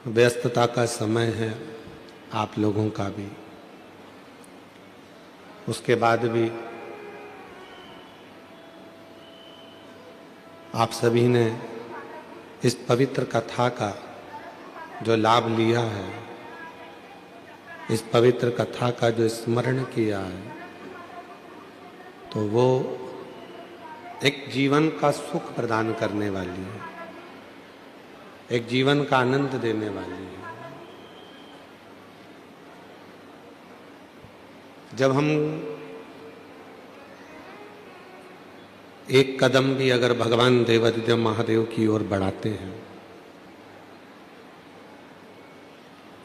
व्यस्तता का समय है आप लोगों का भी, उसके बाद भी आप सभी ने इस पवित्र कथा का जो लाभ लिया है, इस पवित्र कथा का जो स्मरण किया है, तो वो एक जीवन का सुख प्रदान करने वाली है, एक जीवन का आनंद देने वाली है। जब हम एक कदम भी अगर भगवान देवाधिदेव महादेव की ओर बढ़ाते हैं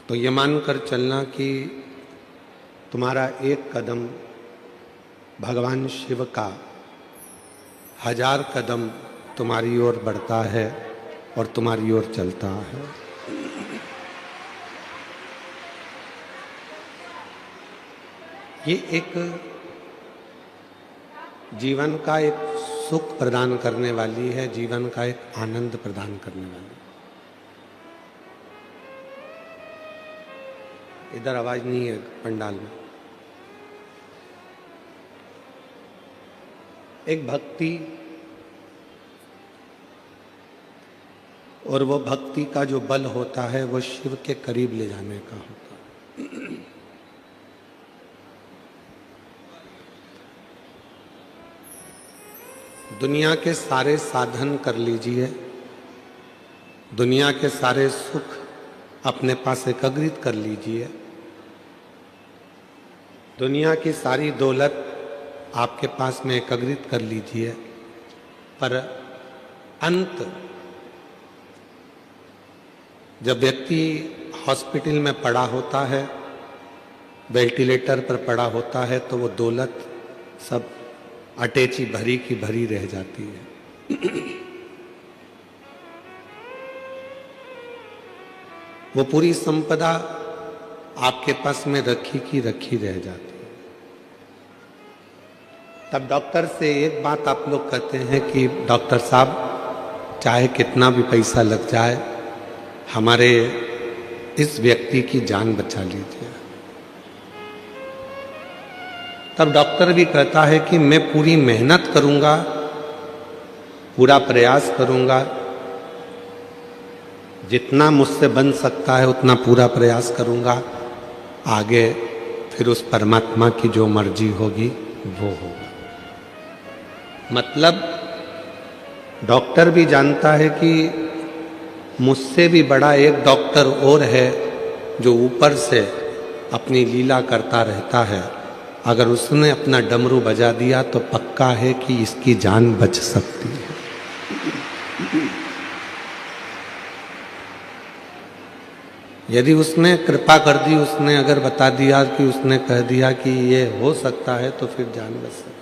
तो ये मानकर चलना कि तुम्हारा एक कदम भगवान शिव का 1000 कदम तुम्हारी ओर बढ़ता है और तुम्हारी ओर चलता है। ये एक जीवन का एक सुख प्रदान करने वाली है, जीवन का एक आनंद प्रदान करने वाली है। इधर आवाज नहीं है पंडाल में। एक भक्ति, और वो भक्ति का जो बल होता है वो शिव के करीब ले जाने का होता है। दुनिया के सारे साधन कर लीजिए, दुनिया के सारे सुख अपने पास एकत्रित कर लीजिए, दुनिया की सारी दौलत आपके पास में एकत्रित कर लीजिए, पर अंत जब व्यक्ति हॉस्पिटल में पड़ा होता है, वेंटिलेटर पर पड़ा होता है, तो वो दौलत सब अटैची भरी की भरी रह जाती है। वो पूरी संपदा आपके पास में रखी की रखी रह जाती है। तब डॉक्टर से एक बात आप लोग कहते हैं कि डॉक्टर साहब चाहे कितना भी पैसा लग जाए, हमारे इस व्यक्ति की जान बचा लीजिए। तब डॉक्टर भी कहता है कि मैं पूरी मेहनत करूंगा, पूरा प्रयास करूंगा, जितना मुझसे बन सकता है उतना पूरा प्रयास करूंगा, आगे फिर उस परमात्मा की जो मर्जी होगी वो होगा। मतलब डॉक्टर भी जानता है कि मुझसे भी बड़ा एक डॉक्टर और है जो ऊपर से अपनी लीला करता रहता है। अगर उसने अपना डमरू बजा दिया तो पक्का है कि इसकी जान बच सकती है। यदि उसने कृपा कर दी, उसने अगर बता दिया कि उसने कह दिया कि ये हो सकता है, तो फिर जान बच सकती है।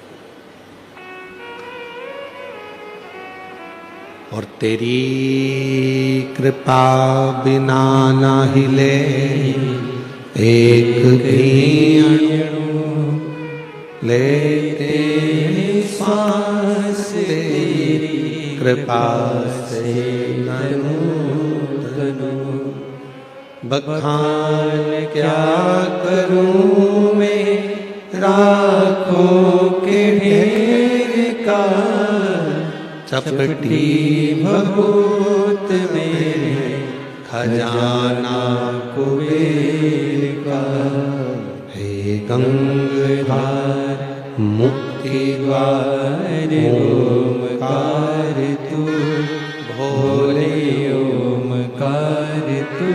और तेरी कृपा बिना ना हिले एक भी लेते सांस तेरी कृपा से बखान क्या करूं मैं राखों के ढेर का, चपटी भभूत में खजाना कुबेर का। हे गंगाधार मुक्ति द्वार ओमकार तू, भोले ओमकार तू,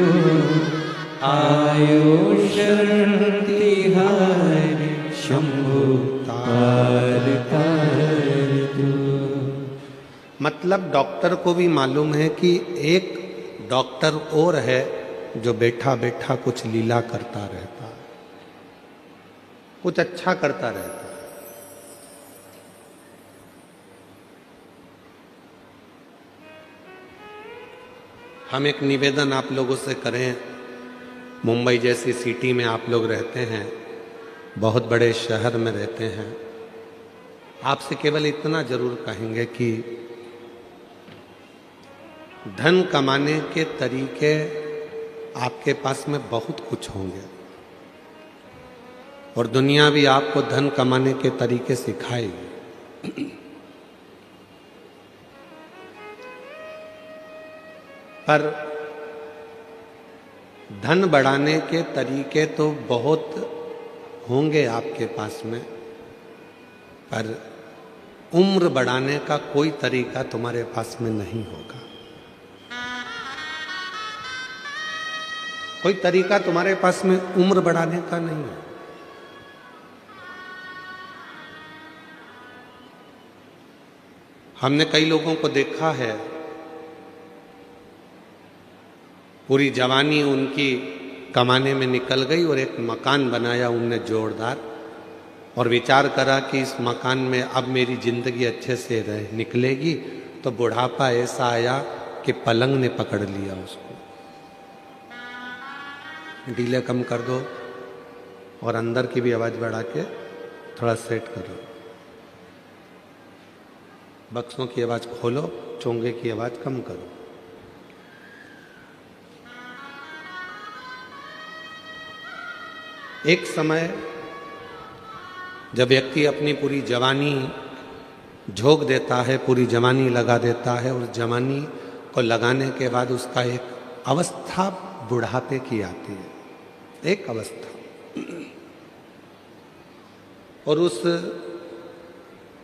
आयो शरण तिहार शंभु तार तार तू। मतलब डॉक्टर को भी मालूम है कि एक डॉक्टर और है जो बैठा बैठा कुछ लीला करता रहता है, कुछ अच्छा करता रहता है। हम एक निवेदन आप लोगों से करें, मुंबई जैसी सिटी में आप लोग रहते हैं, बहुत बड़े शहर में रहते हैं, आपसे केवल इतना जरूर कहेंगे कि धन कमाने के तरीके आपके पास में बहुत कुछ होंगे और दुनिया भी आपको धन कमाने के तरीके सिखाएगी। पर धन बढ़ाने के तरीके तो बहुत होंगे आपके पास में, पर उम्र बढ़ाने का कोई तरीका तुम्हारे पास में नहीं होगा। कोई तरीका तुम्हारे पास में उम्र बढ़ाने का नहीं है। हमने कई लोगों को देखा है, पूरी जवानी उनकी कमाने में निकल गई और एक मकान बनाया उनने जोरदार, और विचार करा कि इस मकान में अब मेरी जिंदगी अच्छे से निकलेगी, तो बुढ़ापा ऐसा आया कि पलंग ने पकड़ लिया उसको। डीले कम कर दो और अंदर की भी आवाज बढ़ा के थोड़ा सेट करो। बक्सों की आवाज खोलो, चोंगे की आवाज कम करो। एक समय जब व्यक्ति अपनी पूरी जवानी झोंक देता है, पूरी जवानी लगा देता है, और जवानी को लगाने के बाद उसका एक अवस्था बुढ़ापे की आती है, एक अवस्था। और उस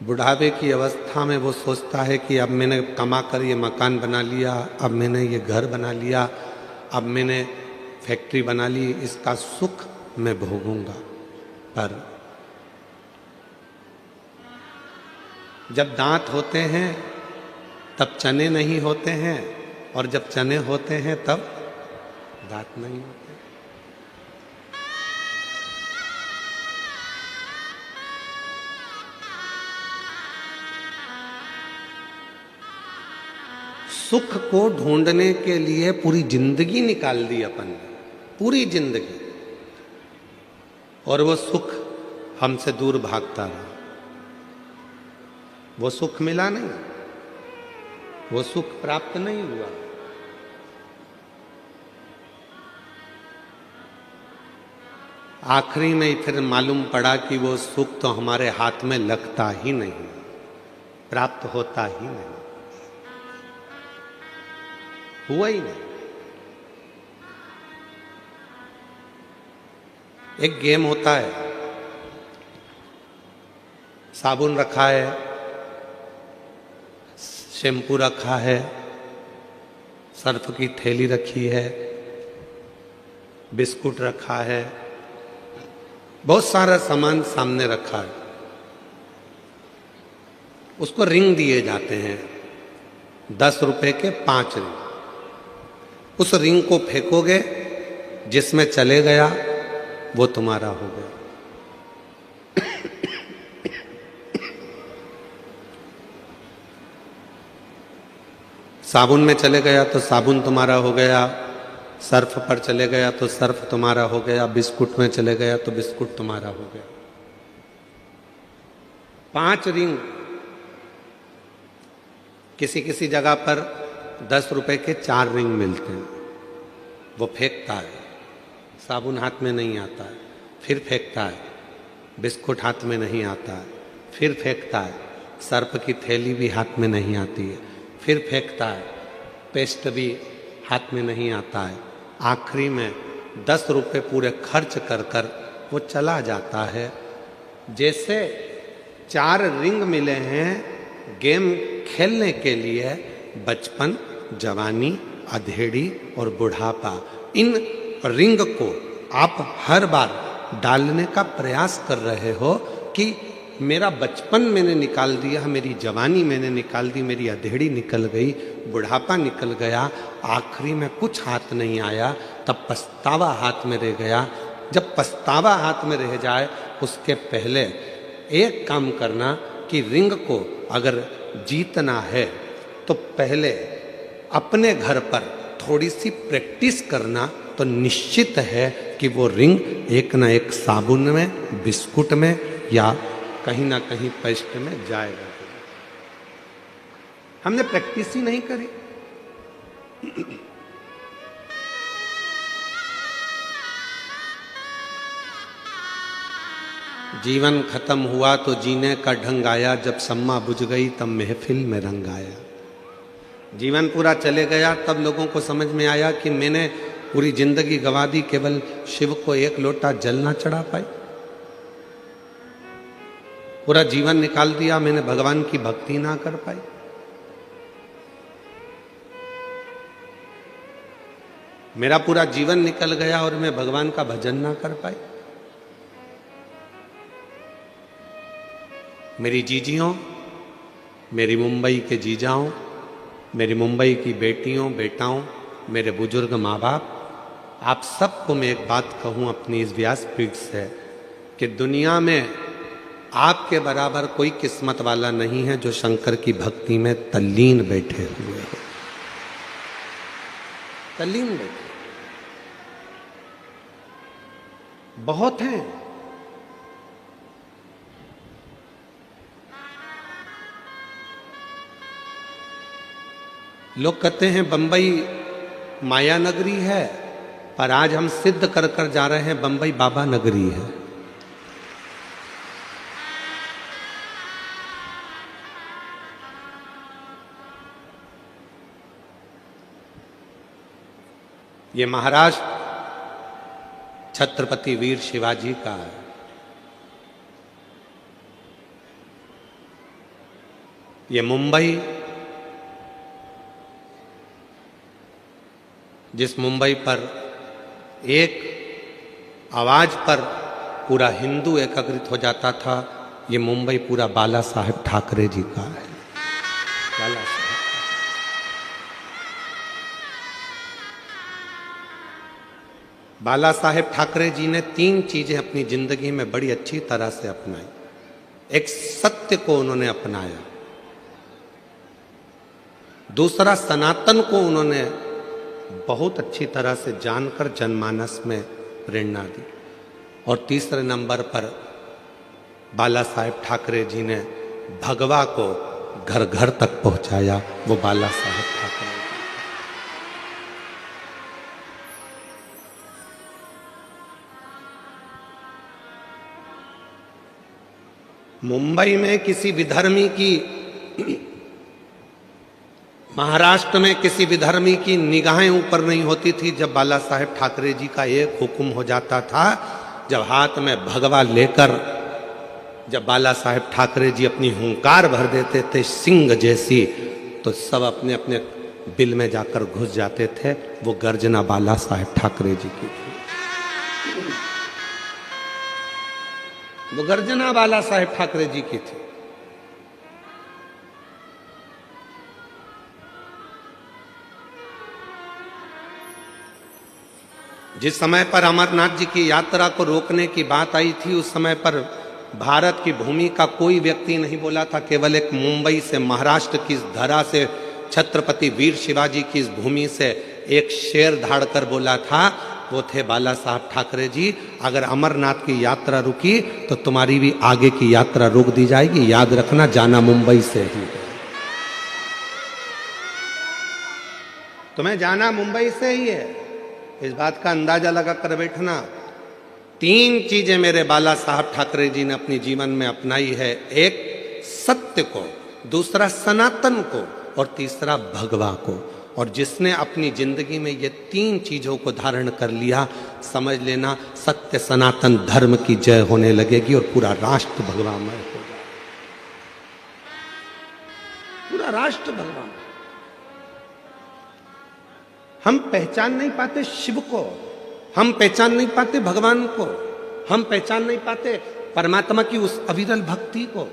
बुढ़ापे की अवस्था में वो सोचता है कि अब मैंने कमा कर ये मकान बना लिया, अब मैंने ये घर बना लिया, अब मैंने फैक्ट्री बना ली, इसका सुख मैं भोगूंगा। पर जब दांत होते हैं तब चने नहीं होते हैं, और जब चने होते हैं तब दांत नहीं होते। सुख को ढूंढने के लिए पूरी जिंदगी निकाल दी अपन ने, पूरी जिंदगी, और वो सुख हमसे दूर भागता रहा। वो सुख मिला नहीं, वो सुख प्राप्त नहीं हुआ। आखिरी में फिर मालूम पड़ा कि वो सुख तो हमारे हाथ में लगता ही नहीं, प्राप्त होता ही नहीं, हुआ ही नहीं। एक गेम होता है, साबुन रखा है, शैम्पू रखा है, सर्फ की थैली रखी है, बिस्कुट रखा है, बहुत सारा सामान सामने रखा है। उसको रिंग दिए जाते हैं, 10 रुपए के 5 रिंग। उस रिंग को फेंकोगे, जिसमें चले गया वो तुम्हारा हो गया। साबुन में चले गया तो साबुन तुम्हारा हो गया, सर्फ पर चले गया तो सर्फ तुम्हारा हो गया, बिस्कुट में चले गया तो बिस्कुट तुम्हारा हो गया। 5 रिंग किसी किसी जगह पर 10 रुपए के 4 रिंग मिलते हैं। वो फेंकता है, साबुन हाथ में नहीं आता है, फिर फेंकता है, बिस्कुट हाथ में नहीं आता है, फिर फेंकता है, सर्फ की थैली भी हाथ में नहीं आती है, फिर फेंकता है, पेस्ट भी हाथ में नहीं आता है। आखिरी में 10 रुपए पूरे खर्च कर कर वो चला जाता है। जैसे 4 रिंग मिले हैं गेम खेलने के लिए, बचपन, जवानी, अधेड़ी और बुढ़ापा, इन रिंग को आप हर बार डालने का प्रयास कर रहे हो कि मेरा बचपन मैंने निकाल दिया, मेरी जवानी मैंने निकाल दी, मेरी अधेड़ी निकल गई, बुढ़ापा निकल गया, आखिरी में कुछ हाथ नहीं आया, तब पछतावा हाथ में रह गया। जब पछतावा हाथ में रह जाए उसके पहले एक काम करना कि रिंग को अगर जीतना है तो पहले अपने घर पर थोड़ी सी प्रैक्टिस करना, तो निश्चित है कि वो रिंग एक ना एक साबुन में, बिस्कुट में या कहीं ना कहीं पेस्ट में जाएगा। हमने प्रैक्टिस ही नहीं करी। जीवन खत्म हुआ तो जीने का ढंग आया, जब सम्मा बुझ गई तब महफिल में रंग आया। जीवन पूरा चले गया तब लोगों को समझ में आया कि मैंने पूरी जिंदगी गंवा दी, केवल शिव को एक लोटा जल ना चढ़ा पाई। पूरा जीवन निकाल दिया, मैंने भगवान की भक्ति ना कर पाई। मेरा पूरा जीवन निकल गया और मैं भगवान का भजन ना कर पाई। मेरी जीजियों, मेरी मुंबई के जीजाओं, मेरी मुंबई की बेटियों बेटाओं, मेरे बुजुर्ग माँ बाप, आप सबको मैं एक बात कहूँ अपनी इस व्यासपीठ से कि दुनिया में आपके बराबर कोई किस्मत वाला नहीं है जो शंकर की भक्ति में तल्लीन बैठे हुए हो। तल्लीन बैठे बहुत हैं। लोग कहते हैं बंबई माया नगरी है, पर आज हम सिद्ध कर कर जा रहे हैं बंबई बाबा नगरी है। ये महाराष्ट्र छत्रपति वीर शिवाजी का है। ये मुंबई, जिस मुंबई पर एक आवाज पर पूरा हिंदू एकत्रित हो जाता था, ये मुंबई पूरा बाला साहेब ठाकरे जी का है। बाला साहेब बाला साहेब ठाकरे जी ने 3 चीजें अपनी जिंदगी में बड़ी अच्छी तरह से अपनाई। एक सत्य को उन्होंने अपनाया, दूसरा सनातन को उन्होंने बहुत अच्छी तरह से जानकर जनमानस में प्रेरणा दी, और तीसरे नंबर पर बाला साहेब ठाकरे जी ने भगवा को घर घर तक पहुंचाया। वो बाला साहेब ठाकरे जी। मुंबई में किसी विधर्मी की, महाराष्ट्र में किसी विधर्मी की निगाहें ऊपर नहीं होती थी जब बाला साहेब ठाकरे जी का एक हुक्म हो जाता था। जब हाथ में भगवा लेकर जब बाला साहेब ठाकरे जी अपनी हुंकार भर देते थे सिंह जैसी, तो सब अपने अपने बिल में जाकर घुस जाते थे। वो गर्जना बाला साहेब ठाकरे जी की थी। वो गर्जना बाला साहेब ठाकरे जी की थी। जिस समय पर अमरनाथ जी की यात्रा को रोकने की बात आई थी, उस समय पर भारत की भूमि का कोई व्यक्ति नहीं बोला था। केवल एक मुंबई से, महाराष्ट्र की इस धरा से, छत्रपति वीर शिवाजी की इस भूमि से एक शेर धाड़ कर बोला था, वो थे बाला साहब ठाकरे जी। अगर अमरनाथ की यात्रा रुकी तो तुम्हारी भी आगे की यात्रा रोक दी जाएगी। याद रखना, जाना मुंबई से ही, तुम्हें जाना मुंबई से ही है। इस बात का अंदाजा लगा कर बैठना। 3 चीजें मेरे बाला साहब ठाकरे जी ने अपने जीवन में अपनाई है। एक सत्य को, दूसरा सनातन को, और तीसरा भगवा को। और जिसने अपनी जिंदगी में ये 3 चीजों को धारण कर लिया, समझ लेना सत्य सनातन धर्म की जय होने लगेगी और पूरा राष्ट्र भगवामय हो जाएगा। पूरा राष्ट्र भगवान। हम पहचान नहीं पाते शिव को, हम पहचान नहीं पाते भगवान को, हम पहचान नहीं पाते परमात्मा की उस अविरल भक्ति को।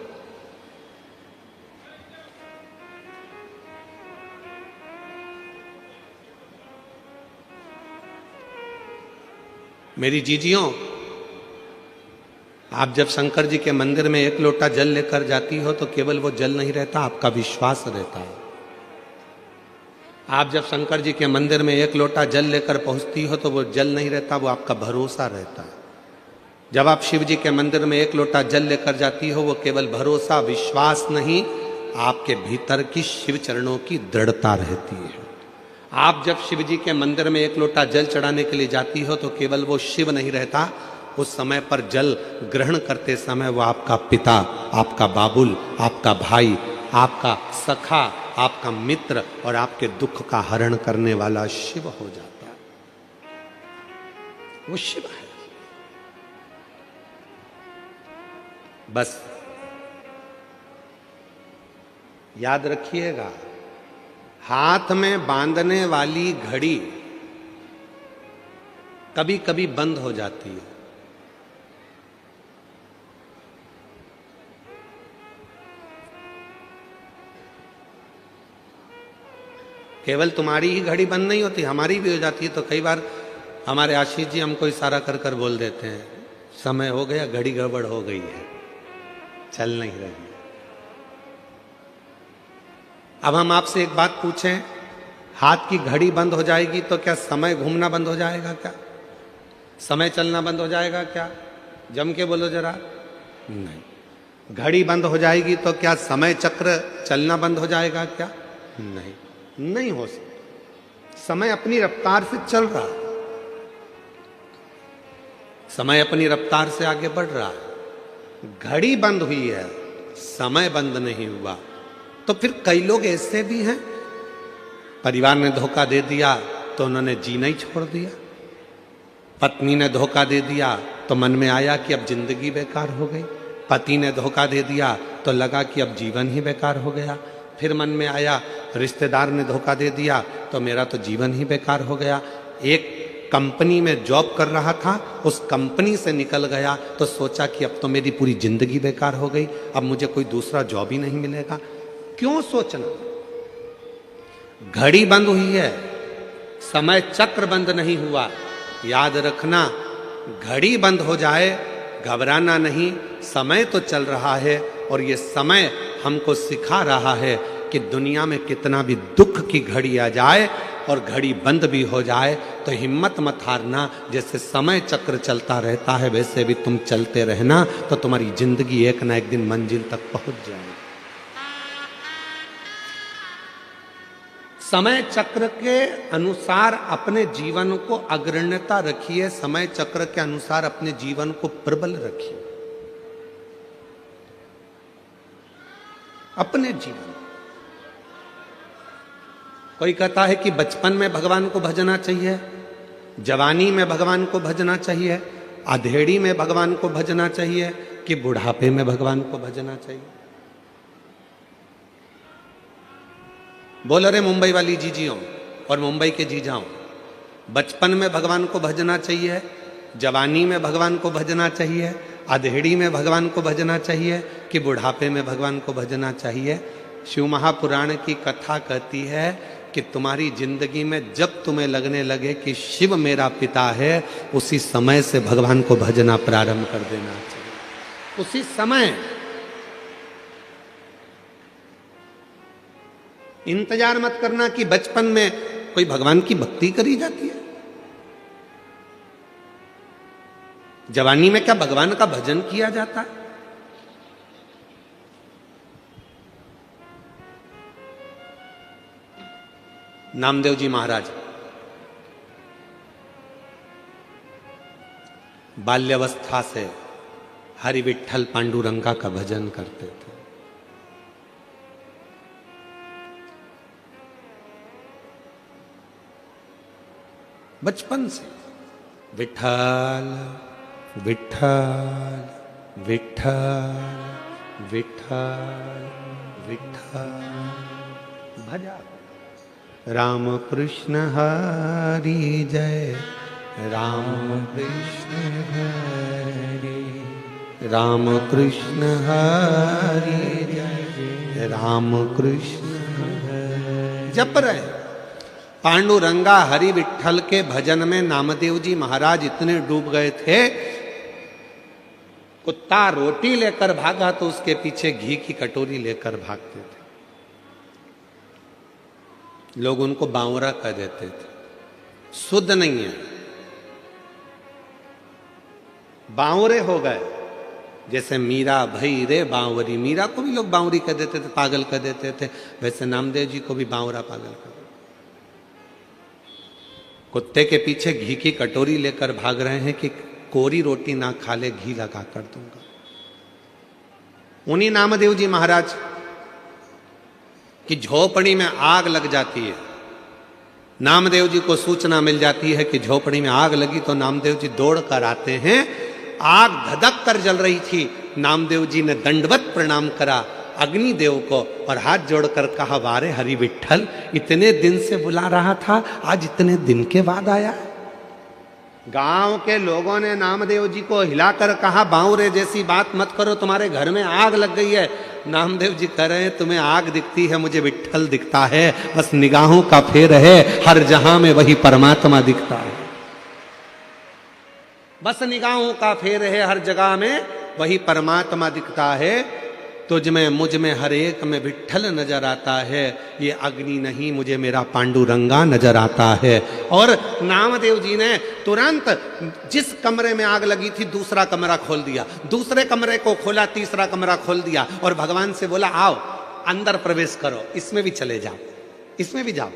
मेरी जीजियों, आप जब शंकर जी के मंदिर में एक लोटा जल लेकर जाती हो तो केवल वो जल नहीं रहता, आपका विश्वास रहता है। आप जब शंकर जी के मंदिर में एक लोटा जल लेकर पहुंचती हो तो वो जल नहीं रहता, वो आपका भरोसा रहता है। जब आप शिव जी के मंदिर में एक लोटा जल लेकर जाती हो, वो केवल भरोसा विश्वास नहीं, आपके भीतर की शिव चरणों की दृढ़ता रहती है। आप जब शिव जी के मंदिर में एक लोटा जल चढ़ाने के लिए जाती हो तो केवल वो शिव नहीं रहता, उस समय पर जल ग्रहण करते समय वो आपका पिता, आपका बाबुल, आपका भाई, आपका सखा, आपका मित्र और आपके दुख का हरण करने वाला शिव हो जाता है। वो शिव है। बस याद रखिएगा, हाथ में बांधने वाली घड़ी कभी कभी बंद हो जाती है। केवल तुम्हारी ही घड़ी बंद नहीं होती, हमारी भी हो जाती है। तो कई बार हमारे आशीष जी हमको इशारा कर कर बोल देते हैं, समय हो गया, घड़ी गड़बड़ हो गई है, चल नहीं रही है। अब हम आपसे एक बात पूछें, हाथ की घड़ी बंद हो जाएगी तो क्या समय घूमना बंद हो जाएगा? क्या समय चलना बंद हो जाएगा? क्या जम के बोलो जरा। नहीं। घड़ी बंद हो जाएगी तो क्या समय चक्र चलना बंद हो जाएगा? क्या नहीं, नहीं हो सकता। समय अपनी रफ्तार से चल रहा है, समय अपनी रफ्तार से आगे बढ़ रहा है। घड़ी बंद हुई है, समय बंद नहीं हुआ। तो फिर कई लोग ऐसे भी हैं, परिवार ने धोखा दे दिया तो उन्होंने जीना ही छोड़ दिया। पत्नी ने धोखा दे दिया तो मन में आया कि अब जिंदगी बेकार हो गई। पति ने धोखा दे दिया तो लगा कि अब जीवन ही बेकार हो गया। फिर मन में आया रिश्तेदार ने धोखा दे दिया तो मेरा तो जीवन ही बेकार हो गया। एक कंपनी में जॉब कर रहा था, उस कंपनी से निकल गया तो सोचा कि अब तो मेरी पूरी जिंदगी बेकार हो गई, अब मुझे कोई दूसरा जॉब ही नहीं मिलेगा। क्यों सोचना? घड़ी बंद हुई है, समय चक्र बंद नहीं हुआ। याद रखना, घड़ी बंद हो जाए घबराना नहीं, समय तो चल रहा है और ये समय हमको सिखा रहा है कि दुनिया में कितना भी दुख की घड़ी आ जाए और घड़ी बंद भी हो जाए तो हिम्मत मत हारना। जैसे समय चक्र चलता रहता है वैसे भी तुम चलते रहना, तो तुम्हारी जिंदगी एक ना एक दिन मंजिल तक पहुंच जाएगी। समय चक्र के अनुसार अपने जीवन को अग्रण्यता रखिए, समय चक्र के अनुसार अपने जीवन को प्रबल रखिए। अपने जीवन, कोई कहता है कि बचपन में भगवान को भजना चाहिए, जवानी में भगवान को भजना चाहिए, अधेड़ी में भगवान को भजना चाहिए, कि बुढ़ापे में भगवान को भजना चाहिए। बोल रहे मुंबई वाली जीजियों और मुंबई के जीजाओं, बचपन में भगवान को भजना चाहिए, जवानी में भगवान को भजना चाहिए, अधेड़ी में भगवान को भजना चाहिए, कि बुढ़ापे में भगवान को भजना चाहिए। शिव महापुराण की कथा कहती है कि तुम्हारी जिंदगी में जब तुम्हें लगने लगे कि शिव मेरा पिता है, उसी समय से भगवान को भजना प्रारंभ कर देना चाहिए। उसी समय, इंतजार मत करना कि बचपन में कोई भगवान की भक्ति करी जाती है। जवानी में क्या भगवान का भजन किया जाता है? नामदेव जी महाराज बाल्यावस्था से हरि विठ्ठल पांडुरंगा का भजन करते थे। बचपन से विठ्ठल विठ्ठल विठ्ठल विठ्ठल विठ्ठल भजा। राम कृष्ण हरि जय, राम कृष्ण हरि, राम कृष्ण हरि जय, राम कृष्ण हरि। जप रहे पांडुरंगा हरि विठ्ठल के भजन में नामदेव जी महाराज इतने डूब गए थे, कुत्ता रोटी लेकर भागा तो उसके पीछे घी की कटोरी लेकर भागते थे। लोग उनको बावरा कह देते थे, शुद्ध नहीं है, बावरे हो गए। जैसे मीरा भई रे बावरी, मीरा को भी लोग बावरी कह देते थे, पागल कह देते थे, वैसे नामदेव जी को भी बावरा पागल कह देते। कुत्ते के पीछे घी की कटोरी लेकर भाग रहे हैं कि कोरी रोटी ना खा ले घी लगा कर दूंगा। उन्हीं नामदेव जी महाराज की झोपड़ी में आग लग जाती है। नामदेव जी को सूचना मिल जाती है कि झोपड़ी में आग लगी, तो नामदेव जी दौड़ कर आते हैं। आग धधक कर जल रही थी। नामदेव जी ने दंडवत प्रणाम करा अग्निदेव को और हाथ जोड़कर कहा, वारे हरि विठ्ठल, इतने दिन से बुला रहा था, आज इतने दिन के बाद आया। गांव के लोगों ने नामदेव जी को हिलाकर कहा, बावरे जैसी बात मत करो, तुम्हारे घर में आग लग गई है। नामदेव जी कह रहे हैं, तुम्हें आग दिखती है, मुझे विठ्ठल दिखता है, बस निगाहों का फेर है, हर जहां में वही परमात्मा दिखता है। बस निगाहों का फेर है, हर जगह में वही परमात्मा दिखता है। तुझ में मुझ में हर एक में विठ्ठल नजर आता है। ये अग्नि नहीं, मुझे मेरा पांडुरंगा नजर आता है। और नामदेव जी ने तुरंत जिस कमरे में आग लगी थी दूसरा कमरा खोल दिया, दूसरे कमरे को खोला, तीसरा कमरा खोल दिया और भगवान से बोला, आओ अंदर प्रवेश करो, इसमें भी चले जाओ, इसमें भी जाओ।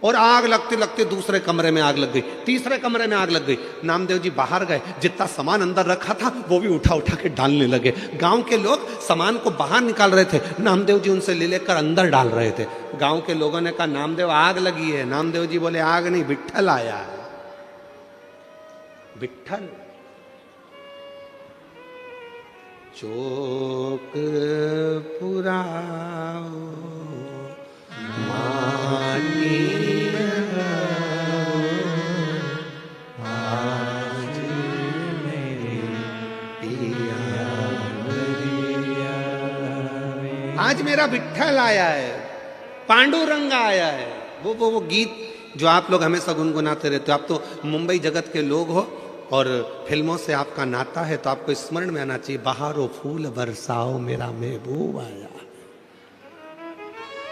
और आग लगते लगते दूसरे कमरे में आग लग गई, तीसरे कमरे में आग लग गई। नामदेव जी बाहर गए, जितना सामान अंदर रखा था वो भी उठा उठा के डालने लगे। गांव के लोग सामान को बाहर निकाल रहे थे, नामदेव जी उनसे ले लेकर अंदर डाल रहे थे। गांव के लोगों ने कहा, नामदेव आग लगी है। नामदेव जी बोले, आग नहीं, विठ्ठल आया है। विठ्ठल चौक पुराओ माटी आज मेरे पिया, आज मेरा विठ्ठल आया है, पांडुरंगा आया है। वो गीत जो आप लोग हमेशा गुनगुनाते रहते हो। आप तो मुंबई जगत के लोग हो और फिल्मों से आपका नाता है, तो आपको स्मरण में आना चाहिए, बहारो फूल बरसाओ मेरा महबूब आया।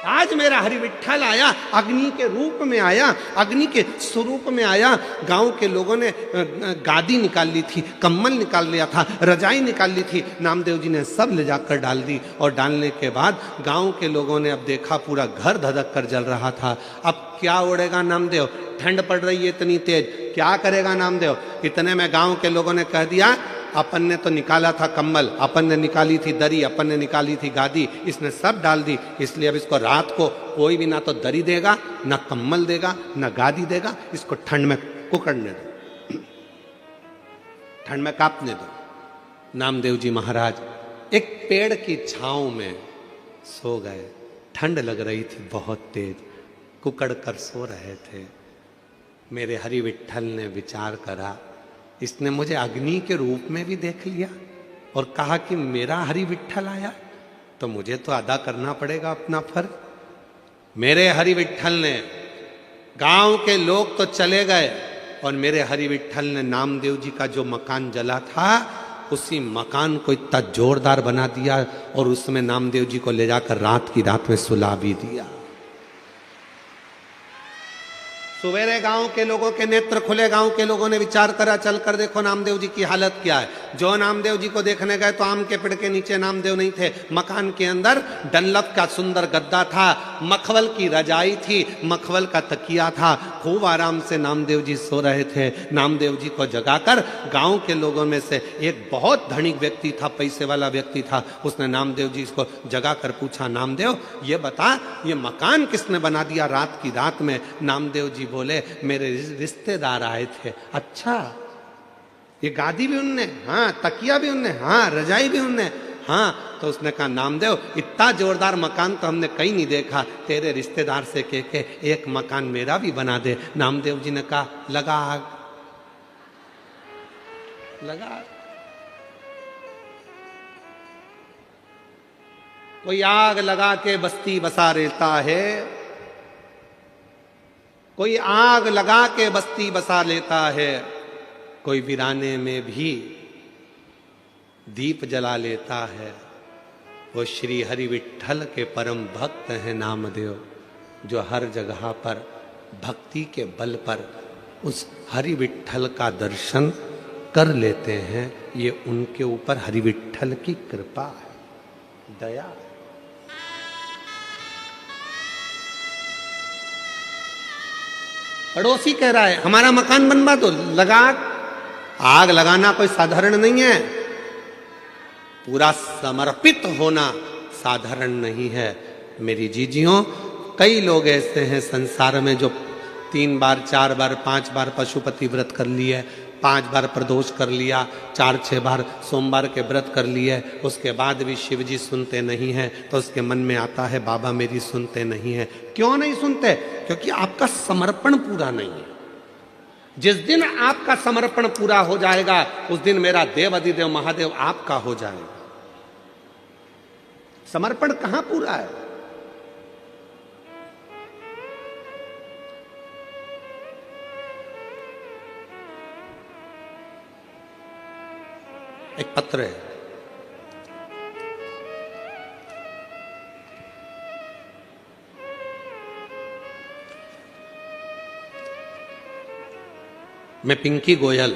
आज मेरा हरि विठ्ठल आया, अग्नि के रूप में आया, अग्नि के स्वरूप में आया। गांव के लोगों ने गादी निकाल ली थी, कम्बल निकाल लिया था, रजाई निकाल ली थी, नामदेव जी ने सब ले जाकर डाल दी। और डालने के बाद गांव के लोगों ने अब देखा पूरा घर धधक कर जल रहा था। अब क्या ओढ़ेगा नामदेव, ठंड पड़ रही है इतनी तेज, क्या करेगा नामदेव। इतने में गांव के लोगों ने कह दिया, अपन ने तो निकाला था कंबल, अपन ने निकाली थी दरी, अपन ने निकाली थी गादी, इसने सब डाल दी, इसलिए अब इसको रात को कोई भी ना तो दरी देगा, ना कंबल देगा, ना गादी देगा, इसको ठंड में कुकड़ने दो, ठंड में कांपने दो। नामदेव जी महाराज एक पेड़ की छांव में सो गए। ठंड लग रही थी बहुत तेज, कुकड़ कर सो रहे थे। मेरे हरि विठ्ठल ने विचार करा, इसने मुझे अग्नि के रूप में भी देख लिया और कहा कि मेरा हरि विठ्ठल आया, तो मुझे तो अदा करना पड़ेगा अपना फर्ज। मेरे हरि विठ्ठल ने, गांव के लोग तो चले गए और मेरे हरि विठ्ठल ने नामदेव जी का जो मकान जला था उसी मकान को इतना जोरदार बना दिया और उसमें नामदेव जी को ले जाकर रात की रात में सुला भी दिया। सवेरे गांव के लोगों के नेत्र खुले, गांव के लोगों ने विचार करा, चल कर देखो नामदेव जी की हालत क्या है। जो नामदेव जी को देखने गए तो आम के पेड़ के नीचे नामदेव नहीं थे, मकान के अंदर डनलप का सुंदर गद्दा था, मखवल की रजाई थी, मखवल का तकिया था, खूब आराम से नामदेव जी सो रहे थे। नामदेव जी को जगाकर गांव के लोगों में से एक बहुत धनिक व्यक्ति था, पैसे वाला व्यक्ति था, उसने नामदेव जी को जगाकर पूछा, नामदेव ये बता, ये मकान किसने बना दिया रात की रात में। नामदेव जी बोले, मेरे रिश्तेदार आए थे। अच्छा, ये गादी भी उनने, हाँ, तकिया भी उनने, हाँ, रजाई भी उनने, हाँ। तो उसने कहा, नामदेव इतना जोरदार मकान तो हमने कहीं नहीं देखा, तेरे रिश्तेदार से कह के एक मकान मेरा भी बना दे। नामदेव जी ने कहा, लगा आग, लगा। कोई आग लगा के बस्ती बसा लेता है, कोई आग लगा के बस्ती बसा लेता है, कोई वीराने में भी दीप जला लेता है। वो श्री हरि विठ्ठल के परम भक्त हैं नामदेव, जो हर जगह पर भक्ति के बल पर उस हरि विठ्ठल का दर्शन कर लेते हैं। ये उनके ऊपर हरि विठ्ठल की कृपा है, दया है। पड़ोसी कह रहा है, हमारा मकान बनवा दो, लगा। आग लगाना कोई साधारण नहीं है, पूरा समर्पित होना साधारण नहीं है। मेरी जीजियों, कई लोग ऐसे हैं संसार में जो 3 बार 4 बार 5 बार पशुपति व्रत कर लिए, 5 बार प्रदोष कर लिया, 4-6 बार सोमवार के व्रत कर लिए, उसके बाद भी शिव जी सुनते नहीं हैं, तो उसके मन में आता है बाबा मेरी सुनते नहीं है। क्यों नहीं सुनते? क्योंकि आपका समर्पण पूरा नहीं है। जिस दिन आपका समर्पण पूरा हो जाएगा उस दिन मेरा देव अधिदेव महादेव आपका हो जाएगा। समर्पण कहां पूरा है? एक पत्र है, मैं पिंकी गोयल,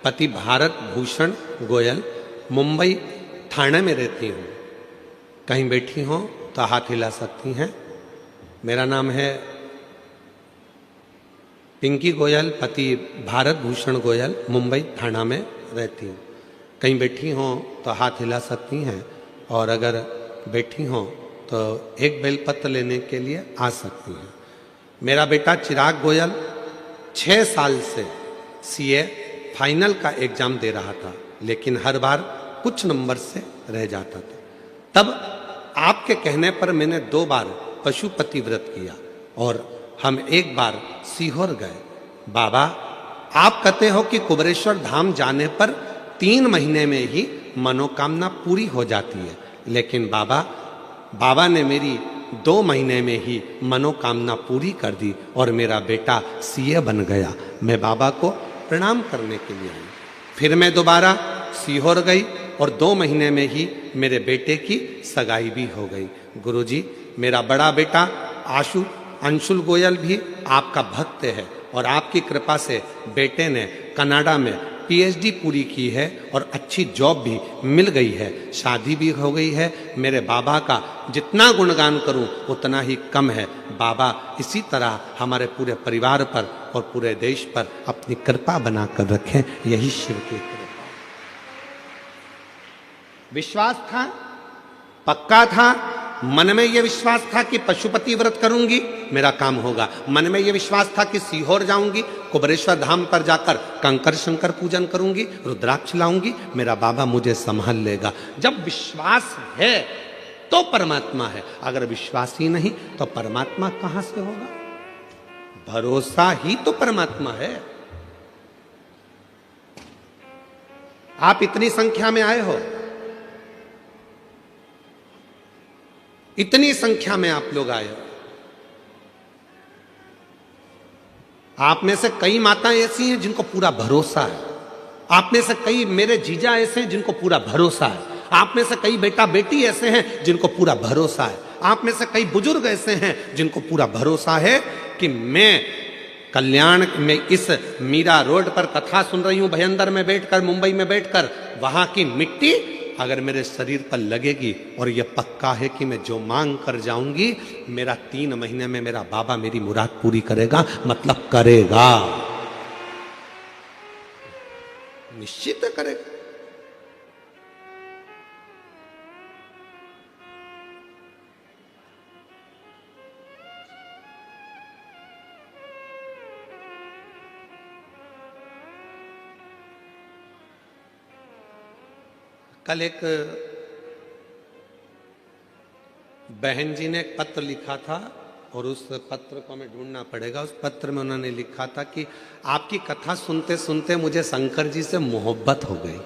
पति भारत भूषण गोयल, मुंबई थाने में रहती हूँ। कहीं बैठी हो तो हाथ हिला सकती हैं। मेरा नाम है पिंकी गोयल, पति भारत भूषण गोयल, मुंबई थाना में रहती हूँ। कहीं बैठी हो तो हाथ हिला सकती हैं, और अगर बैठी हो तो एक बेलपत्र लेने के लिए आ सकती हैं। मेरा बेटा चिराग गोयल 6 साल से सीए फाइनल का एग्जाम दे रहा था, लेकिन हर बार कुछ नंबर से रह जाता था। तब आपके कहने पर मैंने 2 बार पशुपति व्रत किया और हम 1 बार सीहोर गए। बाबा, आप कहते हो कि कुबेरेश्वर धाम जाने पर 3 महीने में ही मनोकामना पूरी हो जाती है, लेकिन बाबा ने मेरी 2 महीने में ही मनोकामना पूरी कर दी और मेरा बेटा सीए बन गया। मैं बाबा को प्रणाम करने के लिए आई। फिर मैं दोबारा सीहोर गई और 2 महीने में ही मेरे बेटे की सगाई भी हो गई। गुरुजी, मेरा बड़ा बेटा अंशुल गोयल भी आपका भक्त है और आपकी कृपा से बेटे ने कनाडा में पीएचडी पूरी की है और अच्छी जॉब भी मिल गई है, शादी भी हो गई है। मेरे बाबा का जितना गुणगान करूं उतना ही कम है। बाबा इसी तरह हमारे पूरे परिवार पर और पूरे देश पर अपनी कृपा बनाकर रखें, यही शिव की कृपा। विश्वास था, पक्का था, मन में यह विश्वास था कि पशुपति व्रत करूंगी मेरा काम होगा। मन में यह विश्वास था कि सीहोर जाऊंगी, कुबेरेश्वर धाम पर जाकर कंकर शंकर पूजन करूंगी, रुद्राक्ष लाऊंगी, मेरा बाबा मुझे संभाल लेगा। जब विश्वास है तो परमात्मा है, अगर विश्वास ही नहीं तो परमात्मा कहां से होगा? भरोसा ही तो परमात्मा है। आप इतनी संख्या में आए हो, इतनी संख्या में आप लोग आए हो। आप में से कई माताएं ऐसी हैं जिनको पूरा भरोसा है। आप में से कई मेरे जीजा ऐसे हैं जिनको पूरा भरोसा है। आप में से कई बेटा बेटी ऐसे हैं जिनको पूरा भरोसा है। आप में से कई बुजुर्ग ऐसे हैं जिनको पूरा भरोसा है कि मैं कल्याण में इस मीरा रोड पर कथा सुन रही हूं, भयंदर में बैठकर, मुंबई में बैठकर, वहां की मिट्टी अगर मेरे शरीर पर लगेगी और यह पक्का है कि मैं जो मांग कर जाऊंगी मेरा 3 महीने में मेरा बाबा मेरी मुराद पूरी करेगा, मतलब करेगा, निश्चित करेगा। कल एक बहन जी ने एक पत्र लिखा था और उस पत्र को हमें ढूंढना पड़ेगा। उस पत्र में उन्होंने लिखा था कि आपकी कथा सुनते सुनते मुझे शंकर जी से मोहब्बत हो गई।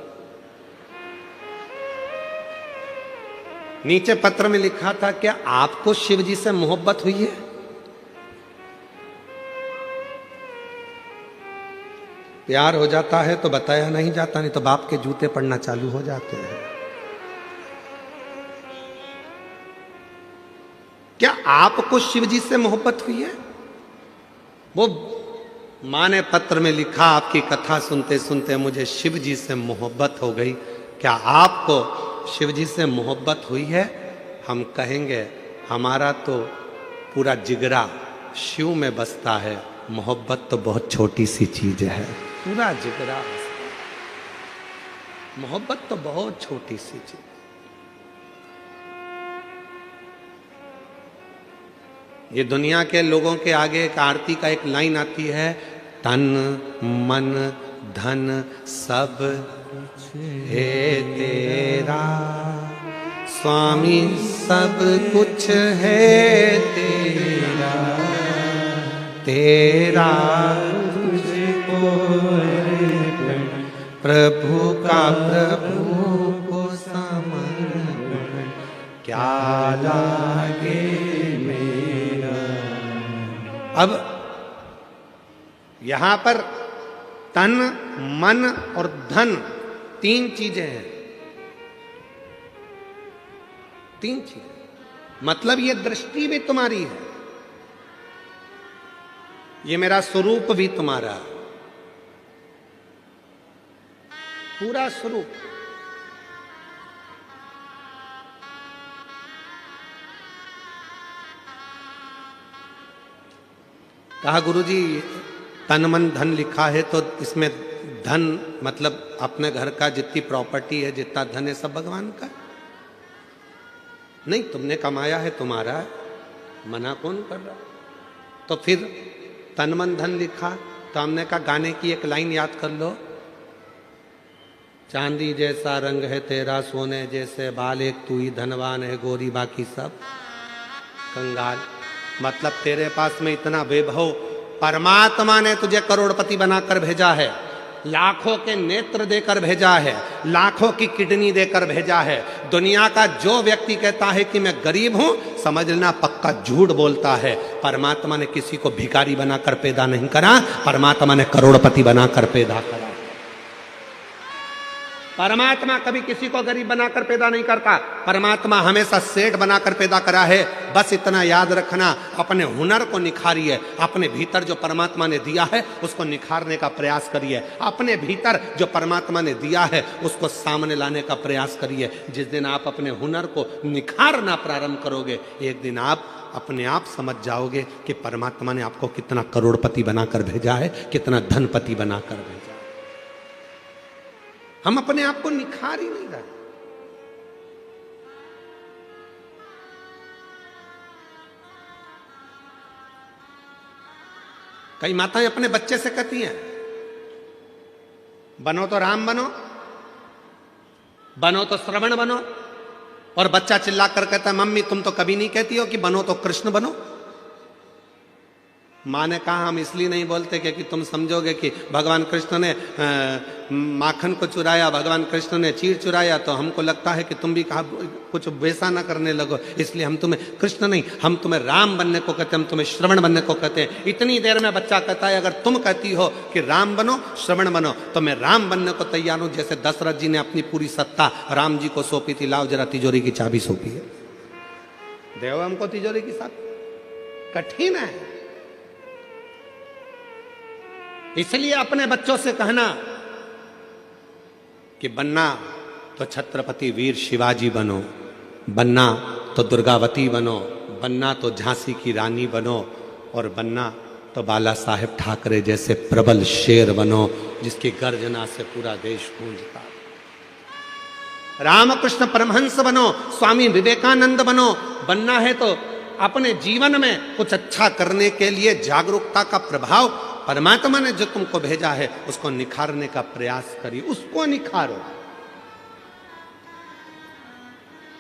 नीचे पत्र में लिखा था, क्या आपको शिव जी से मोहब्बत हुई है? प्यार हो जाता है तो बताया नहीं जाता, नहीं तो बाप के जूते पड़ना चालू हो जाते हैं। क्या आपको शिव जी से मोहब्बत हुई है? वो मां ने पत्र में लिखा, आपकी कथा सुनते सुनते मुझे शिव जी से मोहब्बत हो गई। क्या आपको शिव जी से मोहब्बत हुई है? हम कहेंगे हमारा तो पूरा जिगरा शिव में बसता है, मोहब्बत तो बहुत छोटी सी चीज है, पूरा जिगरा। मोहब्बत तो बहुत छोटी सी चीज। ये दुनिया के लोगों के आगे एक आरती का एक लाइन आती है, तन मन धन सब है तेरा, स्वामी सब कुछ है तेरा, तेरा तुझको प्रभु का प्रभु को समर्पण, क्या लागे मेरा। अब यहां पर तन मन और धन तीन चीजें हैं, तीन चीजें, मतलब ये दृष्टि भी तुम्हारी है, ये मेरा स्वरूप भी तुम्हारा, पूरा स्वरूप। कहा गुरुजी तन मन धन लिखा है तो इसमें धन मतलब अपने घर का जितनी प्रॉपर्टी है, जितना धन है सब भगवान का नहीं, तुमने कमाया है, तुम्हारा है, मना कौन कर रहा। तो फिर तन मन धन लिखा तो हमने कहा गाने की एक लाइन याद कर लो, चांदी जैसा रंग है तेरा, सोने जैसे बाल, एक तू ही धनवान है, गोरी बाकी सब कंगाल। मतलब तेरे पास में इतना वैभव, परमात्मा ने तुझे करोड़पति बनाकर भेजा है, लाखों के नेत्र देकर भेजा है, लाखों की किडनी देकर भेजा है। दुनिया का जो व्यक्ति कहता है कि मैं गरीब हूं, समझना पक्का झूठ बोलता है। परमात्मा ने किसी को भिखारी बनाकर पैदा नहीं करा, परमात्मा ने करोड़पति बनाकर पैदा करा। परमात्मा कभी किसी को गरीब बनाकर पैदा नहीं करता, परमात्मा हमेशा सेठ बनाकर पैदा करा है। बस इतना याद रखना, अपने हुनर को निखारिए, अपने भीतर जो परमात्मा ने दिया है उसको निखारने का प्रयास करिए, अपने भीतर जो परमात्मा ने दिया है उसको सामने लाने का प्रयास करिए। जिस दिन आप अपने हुनर को निखारना प्रारंभ करोगे, एक दिन आप अपने आप समझ जाओगे कि परमात्मा ने आपको कितना करोड़पति बनाकर भेजा है, कितना धनपति बनाकर भेजा। हम अपने आप को निखार ही नहीं रहे। कई माताएं अपने बच्चे से कहती हैं, बनो तो राम बनो, बनो तो श्रवण बनो, और बच्चा चिल्लाकर कहता है मम्मी तुम तो कभी नहीं कहती हो कि बनो तो कृष्ण बनो। माँ ने कहा हम इसलिए नहीं बोलते क्योंकि तुम समझोगे कि भगवान कृष्ण ने माखन को चुराया, भगवान कृष्ण ने चीर चुराया, तो हमको लगता है कि तुम भी कहा कुछ वैसा ना करने लगो, इसलिए हम तुम्हें कृष्ण नहीं, हम तुम्हें राम बनने को कहते हैं, हम तुम्हें श्रवण बनने को कहते हैं। इतनी देर में बच्चा कहता है अगर तुम कहती हो कि राम बनो श्रवण बनो तो मैं राम बनने को तैयार हूं। जैसे दशरथ जी ने अपनी पूरी सत्ता राम जी को सौंपी थी, लाओ जरा तिजोरी की चाबी सौंपी है, देव हमको तिजोरी की चाबी। कठिन है, इसलिए अपने बच्चों से कहना कि बनना तो छत्रपति वीर शिवाजी बनो, बनना तो दुर्गावती बनो, बनना तो झांसी की रानी बनो, और बनना तो बाला साहेब ठाकरे जैसे प्रबल शेर बनो जिसकी गर्जना से पूरा देश गूंजता। रामकृष्ण परमहंस बनो, स्वामी विवेकानंद बनो। बनना है तो अपने जीवन में कुछ अच्छा करने के लिए जागरूकता का प्रभाव परमात्मा ने जो तुमको भेजा है उसको निखारने का प्रयास करिए, उसको निखारो।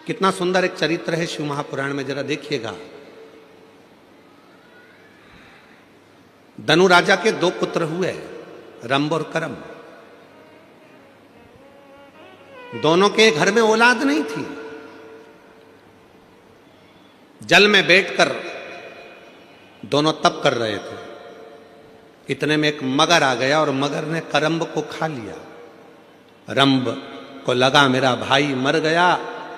कितना सुंदर एक चरित्र है शिव महापुराण में, जरा देखिएगा। धनु राजा के दो पुत्र हुए, रंभ और करम। दोनों के घर में औलाद नहीं थी। जल में बैठकर दोनों तप कर रहे थे, इतने में एक मगर आ गया और मगर ने करम्ब को खा लिया। रंभ को लगा मेरा भाई मर गया,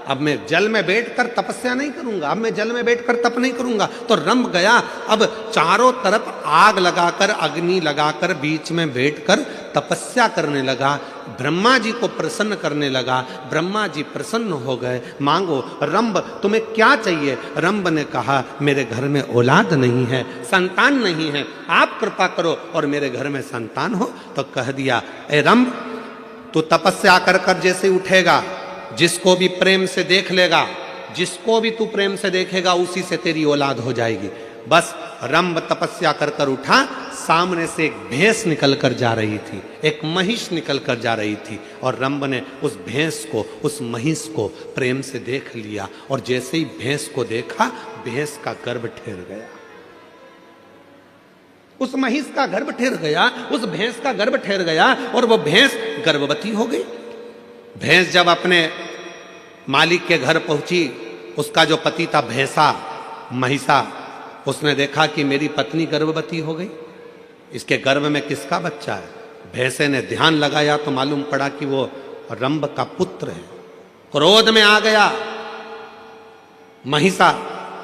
अब मैं जल में बैठकर तपस्या नहीं करूंगा, अब मैं जल में बैठकर तप नहीं करूंगा। तो रंभ गया, अब चारों तरफ आग लगाकर, अग्नि लगाकर बीच में बैठकर तपस्या करने लगा, ब्रह्मा जी को प्रसन्न करने लगा। ब्रह्मा जी प्रसन्न हो गए, मांगो रंभ तुम्हें क्या चाहिए। रंभ ने कहा मेरे घर में औलाद नहीं है, संतान नहीं है, आप कृपा करो और मेरे घर में संतान हो। तो कह दिया ए रंभ तू तपस्या कर कर जैसे उठेगा, जिसको भी प्रेम से देख लेगा, जिसको भी तू प्रेम से देखेगा उसी से तेरी औलाद हो जाएगी। बस रंभ तपस्या कर कर उठा, सामने से एक भैंस निकल कर जा रही थी, एक महिष निकल कर जा रही थी, और रंभ ने उस भैंस को, उस महिष को प्रेम से देख लिया, और जैसे ही भैंस को देखा, भैंस का गर्भ ठहर गया, उस महिष का गर्भ ठहर गया, उस भैंस का गर्भ ठहर गया, और वो भैंस गर्भवती हो गई। भैंस जब अपने मालिक के घर पहुंची, उसका जो पति था भैंसा, महिषा, उसने देखा कि मेरी पत्नी गर्भवती हो गई, इसके गर्भ में किसका बच्चा है। भैंसे ने ध्यान लगाया तो मालूम पड़ा कि वो रंभ का पुत्र है। क्रोध में आ गया महिषा,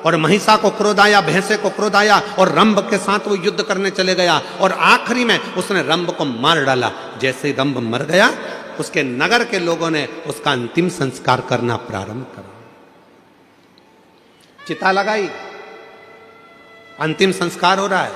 और महिषा को क्रोध आया, भैंसे को क्रोध आया, और रंभ के साथ वो युद्ध करने चले गया, और आखिरी में उसने रंभ को मार डाला। जैसे ही रंभ मर गया, उसके नगर के लोगों ने उसका अंतिम संस्कार करना प्रारंभ करा। चिता लगाई, अंतिम संस्कार हो रहा है,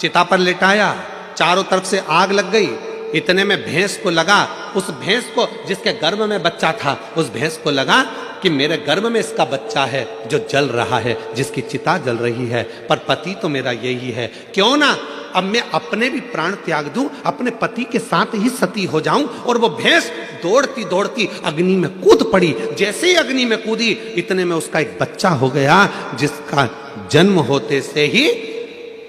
चिता पर लेटाया, चारों तरफ से आग लग गई। इतने में भैंस को लगा, उस भैंस को जिसके गर्भ में बच्चा था, उस भैंस को लगा कि मेरे गर्भ में इसका बच्चा है जो जल रहा है, जिसकी चिता जल रही है, पर पति तो मेरा यही है, क्यों ना अब मैं अपने भी प्राण त्याग दूं, अपने पति के साथ ही सती हो जाऊं। और वो भैंस दौड़ती दौड़ती अग्नि में कूद पड़ी। जैसे ही अग्नि में कूदी, इतने में उसका एक बच्चा हो गया, जिसका जन्म होते से ही,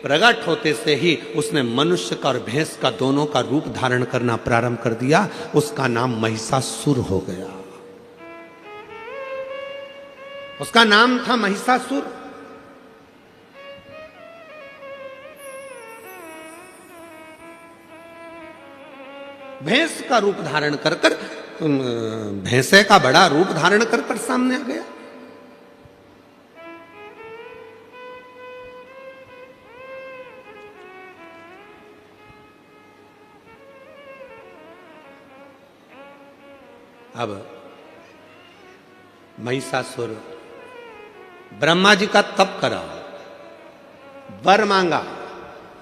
प्रकट होते से ही उसने मनुष्य का और भैंस का दोनों का रूप धारण करना प्रारंभ कर दिया। उसका नाम महिषासुर हो गया, उसका नाम था महिषासुर। भैंस का रूप धारण कर कर, भैंसे का बड़ा रूप धारण कर कर सामने आ गया। अब महिषासुर ब्रह्मा जी का तप करा, वर मांगा,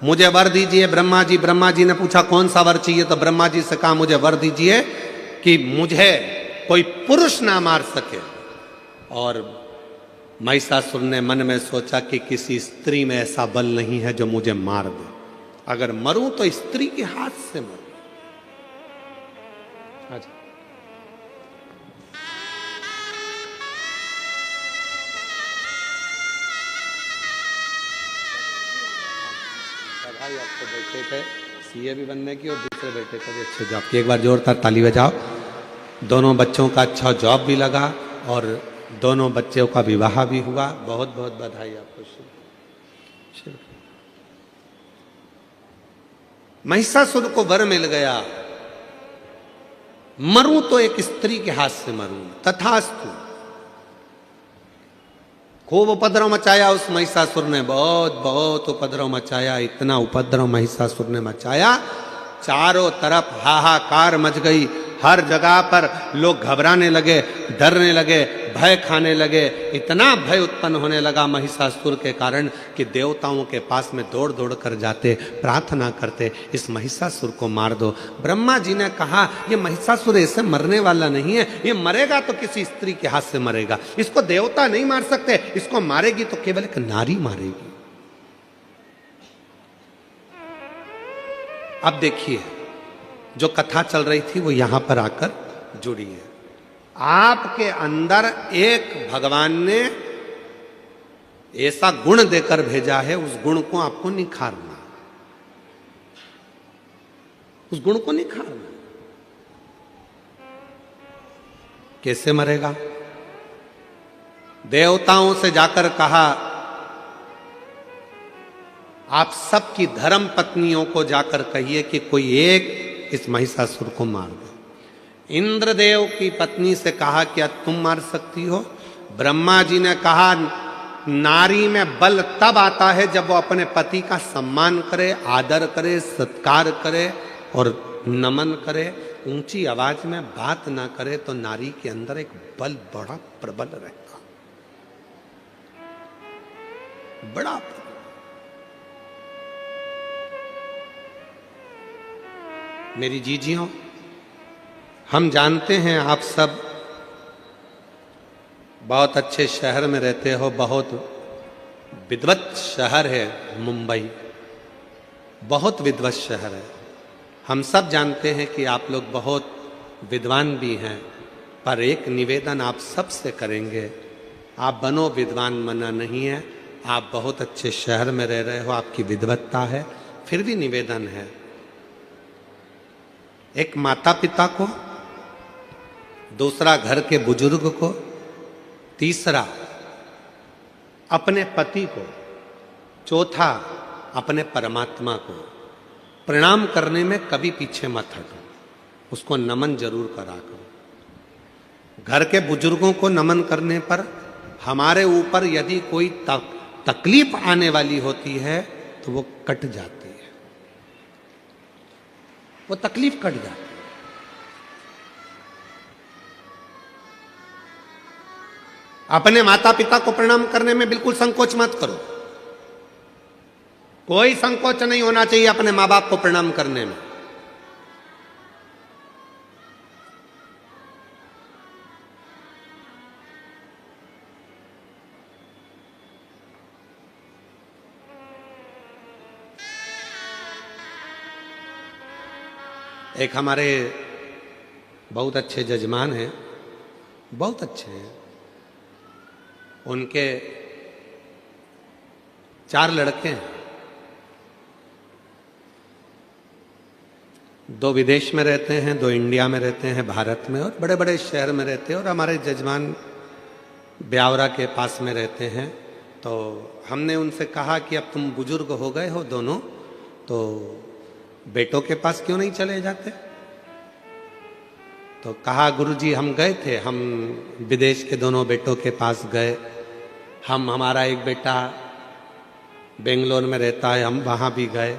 मुझे वर दीजिए ब्रह्मा जी। ब्रह्मा जी ने पूछा कौन सा वर चाहिए, तो ब्रह्मा जी से कहा मुझे वर दीजिए कि मुझे कोई पुरुष ना मार सके। और महिषासुर ने मन में सोचा कि किसी स्त्री में ऐसा बल नहीं है जो मुझे मार दे, अगर मरूं तो स्त्री के हाथ से मरूं। अच्छा, भाई आपको बेटे थे सीए भी बनने की, और दूसरे बेटे का भी अच्छे जॉब की। एक बार जोरदार ताली बजाओ। दोनों बच्चों का अच्छा जॉब भी लगा, और दोनों बच्चों का विवाह भी हुआ। बहुत बहुत बधाई आपको। महिषासुर को वर मिल गया, मरूं तो एक स्त्री के हाथ से मरूं। तथास्तु। खूब उपद्रव मचाया उस महिषासुर ने, बहुत बहुत उपद्रव मचाया। इतना उपद्रव महिषासुर ने मचाया, चारों तरफ हाहाकार मच गई। हर जगह पर लोग घबराने लगे, डरने लगे, भय खाने लगे। इतना भय उत्पन्न होने लगा महिषासुर के कारण कि देवताओं के पास में दौड़ दौड़ कर जाते, प्रार्थना करते, इस महिषासुर को मार दो। ब्रह्मा जी ने कहा ये महिषासुर ऐसे मरने वाला नहीं है, ये मरेगा तो किसी स्त्री के हाथ से मरेगा, इसको देवता नहीं मार सकते, इसको मारेगी तो केवल एक नारी मारेगी। अब देखिए, जो कथा चल रही थी वो यहां पर आकर जुड़ी है। आपके अंदर एक भगवान ने ऐसा गुण देकर भेजा है, उस गुण को आपको निखारना, उस गुण को निखारना। कैसे मरेगा? देवताओं से जाकर कहा आप सबकी धर्म पत्नियों को जाकर कहिए कि कोई एक इस महिषासुर को मार दे। इंद्रदेव की पत्नी से कहा क्या तुम मार सकती हो? ब्रह्मा जी ने कहा नारी में बल तब आता है जब वो अपने पति का सम्मान करे, आदर करे, सत्कार करे और नमन करे, ऊंची आवाज में बात ना करे, तो नारी के अंदर एक बल बड़ा प्रबल रहेगा, बड़ा प्रबल। मेरी जीजियों, हम जानते हैं आप सब बहुत अच्छे शहर में रहते हो, बहुत विद्वत शहर है मुंबई, बहुत विद्वत शहर है। हम सब जानते हैं कि आप लोग बहुत विद्वान भी हैं, पर एक निवेदन आप सबसे करेंगे, आप बनो विद्वान मना नहीं है, आप बहुत अच्छे शहर में रह रहे हो, आपकी विद्वत्ता है, फिर भी निवेदन है, एक माता पिता को, दूसरा घर के बुजुर्ग को, तीसरा अपने पति को, चौथा अपने परमात्मा को प्रणाम करने में कभी पीछे मत हटो, उसको नमन जरूर करा करो। घर के बुजुर्गों को नमन करने पर हमारे ऊपर यदि कोई तकलीफ आने वाली होती है तो वो कट जाती है, वो तकलीफ कट जाती है। अपने माता पिता को प्रणाम करने में बिल्कुल संकोच मत करो, कोई संकोच नहीं होना चाहिए अपने माँ बाप को प्रणाम करने में। एक हमारे बहुत अच्छे जजमान हैं, बहुत अच्छे हैं, उनके 4 लड़के हैं, 2 विदेश में रहते हैं, 2 इंडिया में रहते हैं, भारत में, और बड़े बड़े शहर में रहते हैं। और हमारे जजमान ब्यावरा के पास में रहते हैं। तो हमने उनसे कहा कि अब तुम बुजुर्ग हो गए हो दोनों, तो बेटों के पास क्यों नहीं चले जाते? तो कहा गुरुजी हम गए थे, हम विदेश के दोनों बेटों के पास गए, हमारा एक बेटा बेंगलोर में रहता है, हम वहाँ भी गए,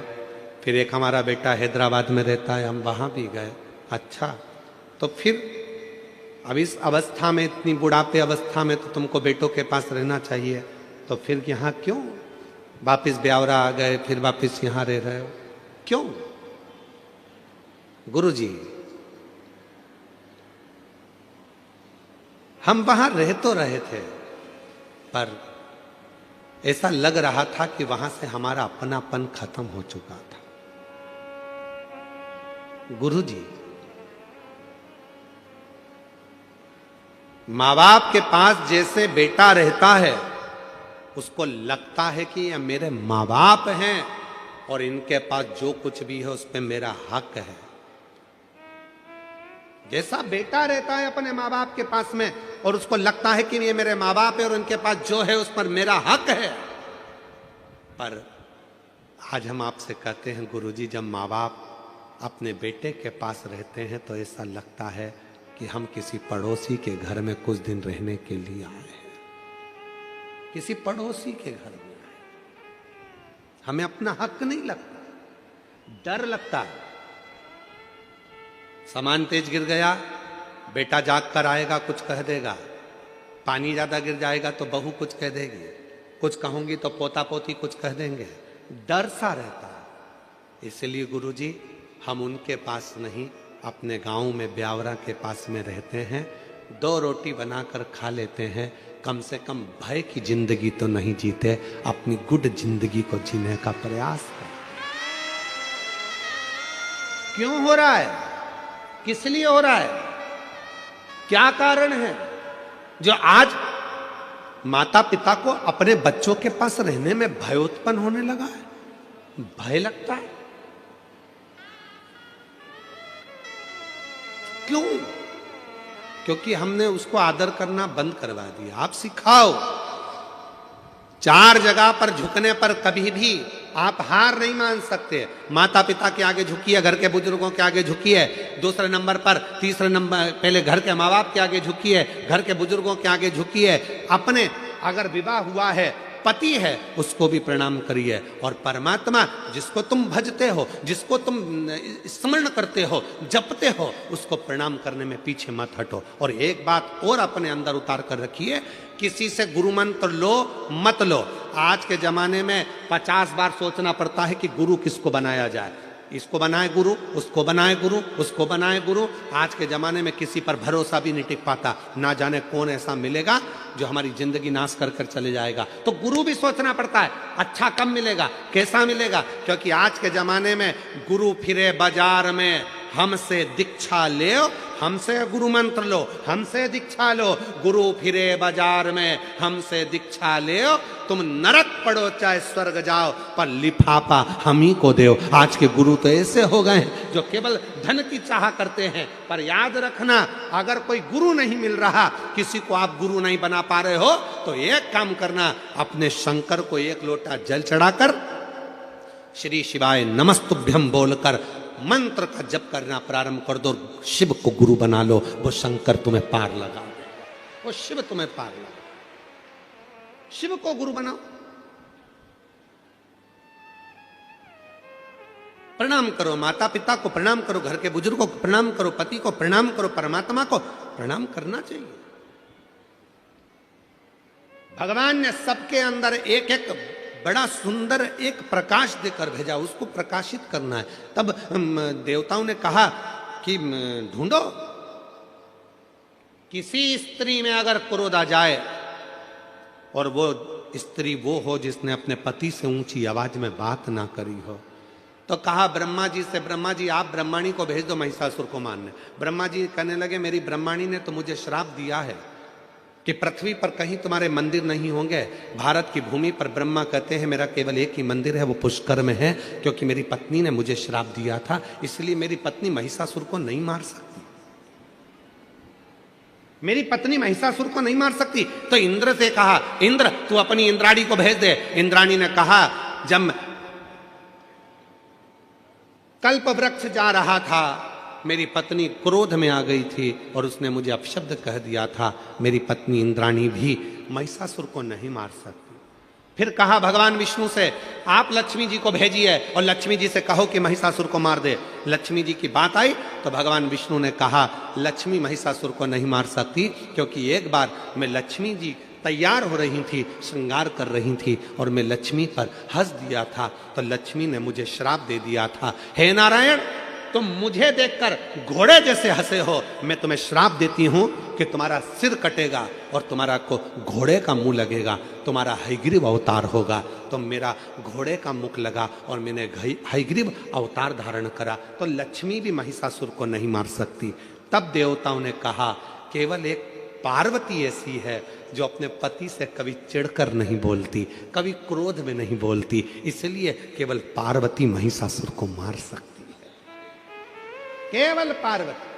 फिर एक हमारा बेटा हैदराबाद में रहता है, हम वहाँ भी गए। अच्छा, तो फिर अब इस अवस्था में, इतनी बुढ़ापे अवस्था में तो तुमको बेटों के पास रहना चाहिए, तो फिर यहाँ क्यों वापिस ब्यावरा आ गए, फिर वापिस यहाँ रह रहे हो क्यों? गुरुजी हम वहां रह तो रहे थे, पर ऐसा लग रहा था कि वहां से हमारा अपनापन खत्म हो चुका था। गुरुजी, माँ बाप के पास जैसे बेटा रहता है, उसको लगता है कि ये मेरे माँ बाप हैं और इनके पास जो कुछ भी है उस पर मेरा हक है। जैसा बेटा रहता है अपने माँ बाप के पास में और उसको लगता है कि ये मेरे माँ बाप है और उनके पास जो है उस पर मेरा हक है, पर आज हम आपसे कहते हैं गुरुजी, जब माँ बाप अपने बेटे के पास रहते हैं तो ऐसा लगता है कि हम किसी पड़ोसी के घर में कुछ दिन रहने के लिए आए हैं, किसी पड़ोसी के घर में आए। हमें अपना हक नहीं लगता, डर लगता है। सामान तेज गिर गया, बेटा जाग कर आएगा कुछ कह देगा, पानी ज्यादा गिर जाएगा तो बहू कुछ कह देगी, कुछ कहूंगी तो पोता पोती कुछ कह देंगे, डर सा रहता है। इसलिए गुरुजी हम उनके पास नहीं, अपने गांव में ब्यावरा के पास में रहते हैं, 2 रोटी बनाकर खा लेते हैं, कम से कम भय की जिंदगी तो नहीं जीते, अपनी गुड जिंदगी को जीने का प्रयास करें। क्यों हो रहा है, किस लिए हो रहा है, क्या कारण है जो आज माता पिता को अपने बच्चों के पास रहने में भय उत्पन्न होने लगा है? भय लगता है क्यों? क्योंकि हमने उसको आदर करना बंद करवा दिया। आप सिखाओ, 4 जगह पर झुकने पर कभी भी आप हार नहीं मान सकते। माता पिता के आगे झुकिए, घर के बुजुर्गों के आगे झुकिए, दूसरे नंबर पर, तीसरे नंबर, पहले घर के माँ बाप के आगे झुकिए, घर के बुजुर्गों के आगे झुकिए, अपने अगर विवाह हुआ है, पति है, उसको भी प्रणाम करिए, और परमात्मा जिसको तुम भजते हो, जिसको तुम स्मरण करते हो, जपते हो, उसको प्रणाम करने में पीछे मत हटो। और एक बात और अपने अंदर उतार कर रखिए, किसी से गुरु मंत्र लो मत लो। आज के जमाने में 50 बार सोचना पड़ता है कि गुरु किसको बनाया जाए। इसको बनाए गुरु, उसको बनाए गुरु, उसको बनाए गुरु। आज के जमाने में किसी पर भरोसा भी नहीं टिक पाता। ना जाने कौन ऐसा मिलेगा जो हमारी जिंदगी नाश कर कर चले जाएगा। तो गुरु भी सोचना पड़ता है, अच्छा कब मिलेगा, कैसा मिलेगा। क्योंकि आज के जमाने में गुरु फिरे बाजार में, हमसे दीक्षा ले, हमसे गुरु मंत्र लो, हमसे दीक्षा लो। गुरु फिरे बाजार में, हमसे दीक्षा ले, तुम नरक पड़ो चाहे स्वर्ग जाओ, पर लिफाफा हम ही को दो। आज के गुरु तो ऐसे हो गए हैं जो केवल धन की चाह करते हैं। पर याद रखना, अगर कोई गुरु नहीं मिल रहा, किसी को आप गुरु नहीं बना पा रहे हो, तो एक काम करना, अपने शंकर को एक लोटा जल चढ़ाकर श्री शिवाय नमस्तुभ्यम बोलकर मंत्र का जप करना प्रारंभ कर दो। शिव को गुरु बना लो, वो शंकर तुम्हें पार लगा दे, वो शिव तुम्हें पार लगा। शिव को गुरु बनाओ। प्रणाम करो, माता पिता को प्रणाम करो, घर के बुजुर्गों को प्रणाम करो, पति को प्रणाम करो, परमात्मा को प्रणाम करना चाहिए। भगवान ने सबके अंदर एक एक बड़ा सुंदर एक प्रकाश देकर भेजा, उसको प्रकाशित करना है। तब देवताओं ने कहा कि ढूंढो, किसी स्त्री में अगर क्रोध आ जाए और वो स्त्री वो हो जिसने अपने पति से ऊंची आवाज में बात ना करी हो, तो कहा ब्रह्मा जी से, ब्रह्मा जी आप ब्रह्माणी को भेज दो महिषासुर को मारने। ब्रह्मा जी कहने लगे, मेरी ब्रह्माणी ने तो मुझे श्राप दिया है कि पृथ्वी पर कहीं तुम्हारे मंदिर नहीं होंगे। भारत की भूमि पर ब्रह्मा कहते हैं मेरा केवल एक ही मंदिर है, वो पुष्कर में है, क्योंकि मेरी पत्नी ने मुझे श्राप दिया था, इसलिए मेरी पत्नी महिषासुर को नहीं मार सकती। मेरी पत्नी महिषासुर को नहीं मार सकती। तो इंद्र से कहा, इंद्र तू अपनी इंद्राणी को भेज दे। इंद्राणी ने कहा, जब कल्प वृक्ष जा रहा था, मेरी पत्नी क्रोध में आ गई थी और उसने मुझे अपशब्द कह दिया था। मेरी पत्नी इंद्राणी भी महिषासुर को नहीं मार सकती। फिर कहा भगवान विष्णु से, आप लक्ष्मी जी को भेजिए और लक्ष्मी जी से कहो कि महिषासुर को मार दे। लक्ष्मी जी की बात आई तो भगवान विष्णु ने कहा, लक्ष्मी महिषासुर को नहीं मार सकती, क्योंकि एक बार मैं लक्ष्मी जी तैयार हो रही थी, श्रृंगार कर रही थी और मैं लक्ष्मी पर हंस दिया था, तो लक्ष्मी ने मुझे श्राप दे दिया था। हे नारायण, तुम मुझे देखकर घोड़े जैसे हंसे हो, मैं तुम्हें श्राप देती हूं कि तुम्हारा सिर कटेगा और तुम्हारा को घोड़े का मुंह लगेगा, तुम्हारा हयग्रीव अवतार होगा। तो मेरा घोड़े का मुख लगा और मैंने हयग्रीव अवतार धारण करा। तो लक्ष्मी भी महिषासुर को नहीं मार सकती। तब देवताओं ने कहा, केवल एक पार्वती ऐसी है जो अपने पति से कभी चिढ़कर नहीं बोलती, कभी क्रोध में नहीं बोलती, इसलिए केवल पार्वती महिषासुर को मार सकती, केवल पार्वती।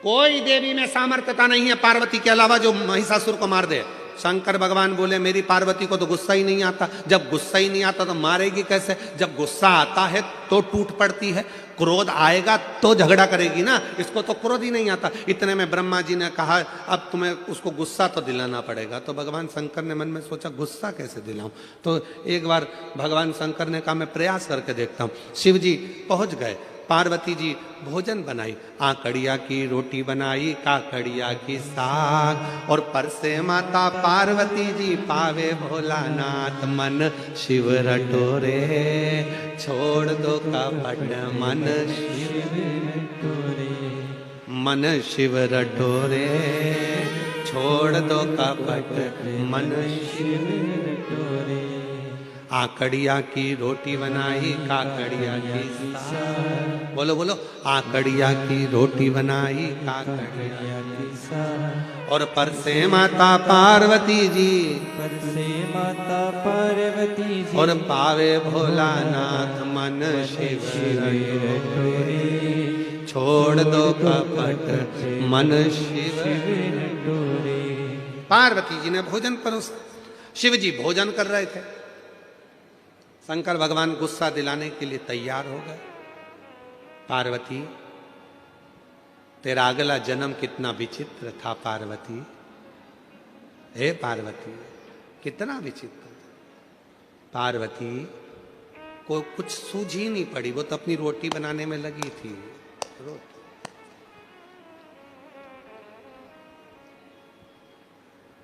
कोई देवी में सामर्थ्यता नहीं है पार्वती के अलावा जो महिषासुर को मार दे। शंकर भगवान बोले, मेरी पार्वती को तो गुस्सा ही नहीं आता। जब गुस्सा ही नहीं आता तो मारेगी कैसे? जब गुस्सा आता है तो टूट पड़ती है, क्रोध आएगा तो झगड़ा करेगी ना, इसको तो क्रोध ही नहीं आता। इतने में ब्रह्मा जी ने कहा, अब तुम्हें उसको गुस्सा तो दिलाना पड़ेगा। तो भगवान शंकर ने मन में सोचा, गुस्सा कैसे दिलाऊं? तो एक बार भगवान शंकर ने कहा, मैं प्रयास करके देखता हूं। शिव जी पहुंच गए, पार्वती जी भोजन बनाई, आकड़िया की रोटी बनाई, काकड़िया की साग, और परसे माता पार्वती जी पावे भोलानाथ। मन शिव रटोरे छोड़ दो कपट, मन शिव रटोरे, मन शिव रटोरे छोड़ दो कपट, मन शिव रटोरे। आकड़िया की रोटी बनाई, काकड़िया की साग, बोलो बोलो, आकड़िया की रोटी बनाई, काकड़िया की साग, और परसे माता पार्वती जी, परसे माता पार्वती जी, और पावे भोलानाथ। मन शिव रटोरे छोड़ दो कपट, मन शिव रटोरे। पार्वती जी ने भोजन परोसा, शिव जी भोजन कर रहे थे। शंकर भगवान गुस्सा दिलाने के लिए तैयार हो गए। पार्वती, तेरा अगला जन्म कितना विचित्र था पार्वती। हे पार्वती, कितना विचित्र। पार्वती को कुछ सूझ ही नहीं पड़ी, वो तो अपनी रोटी बनाने में लगी थी।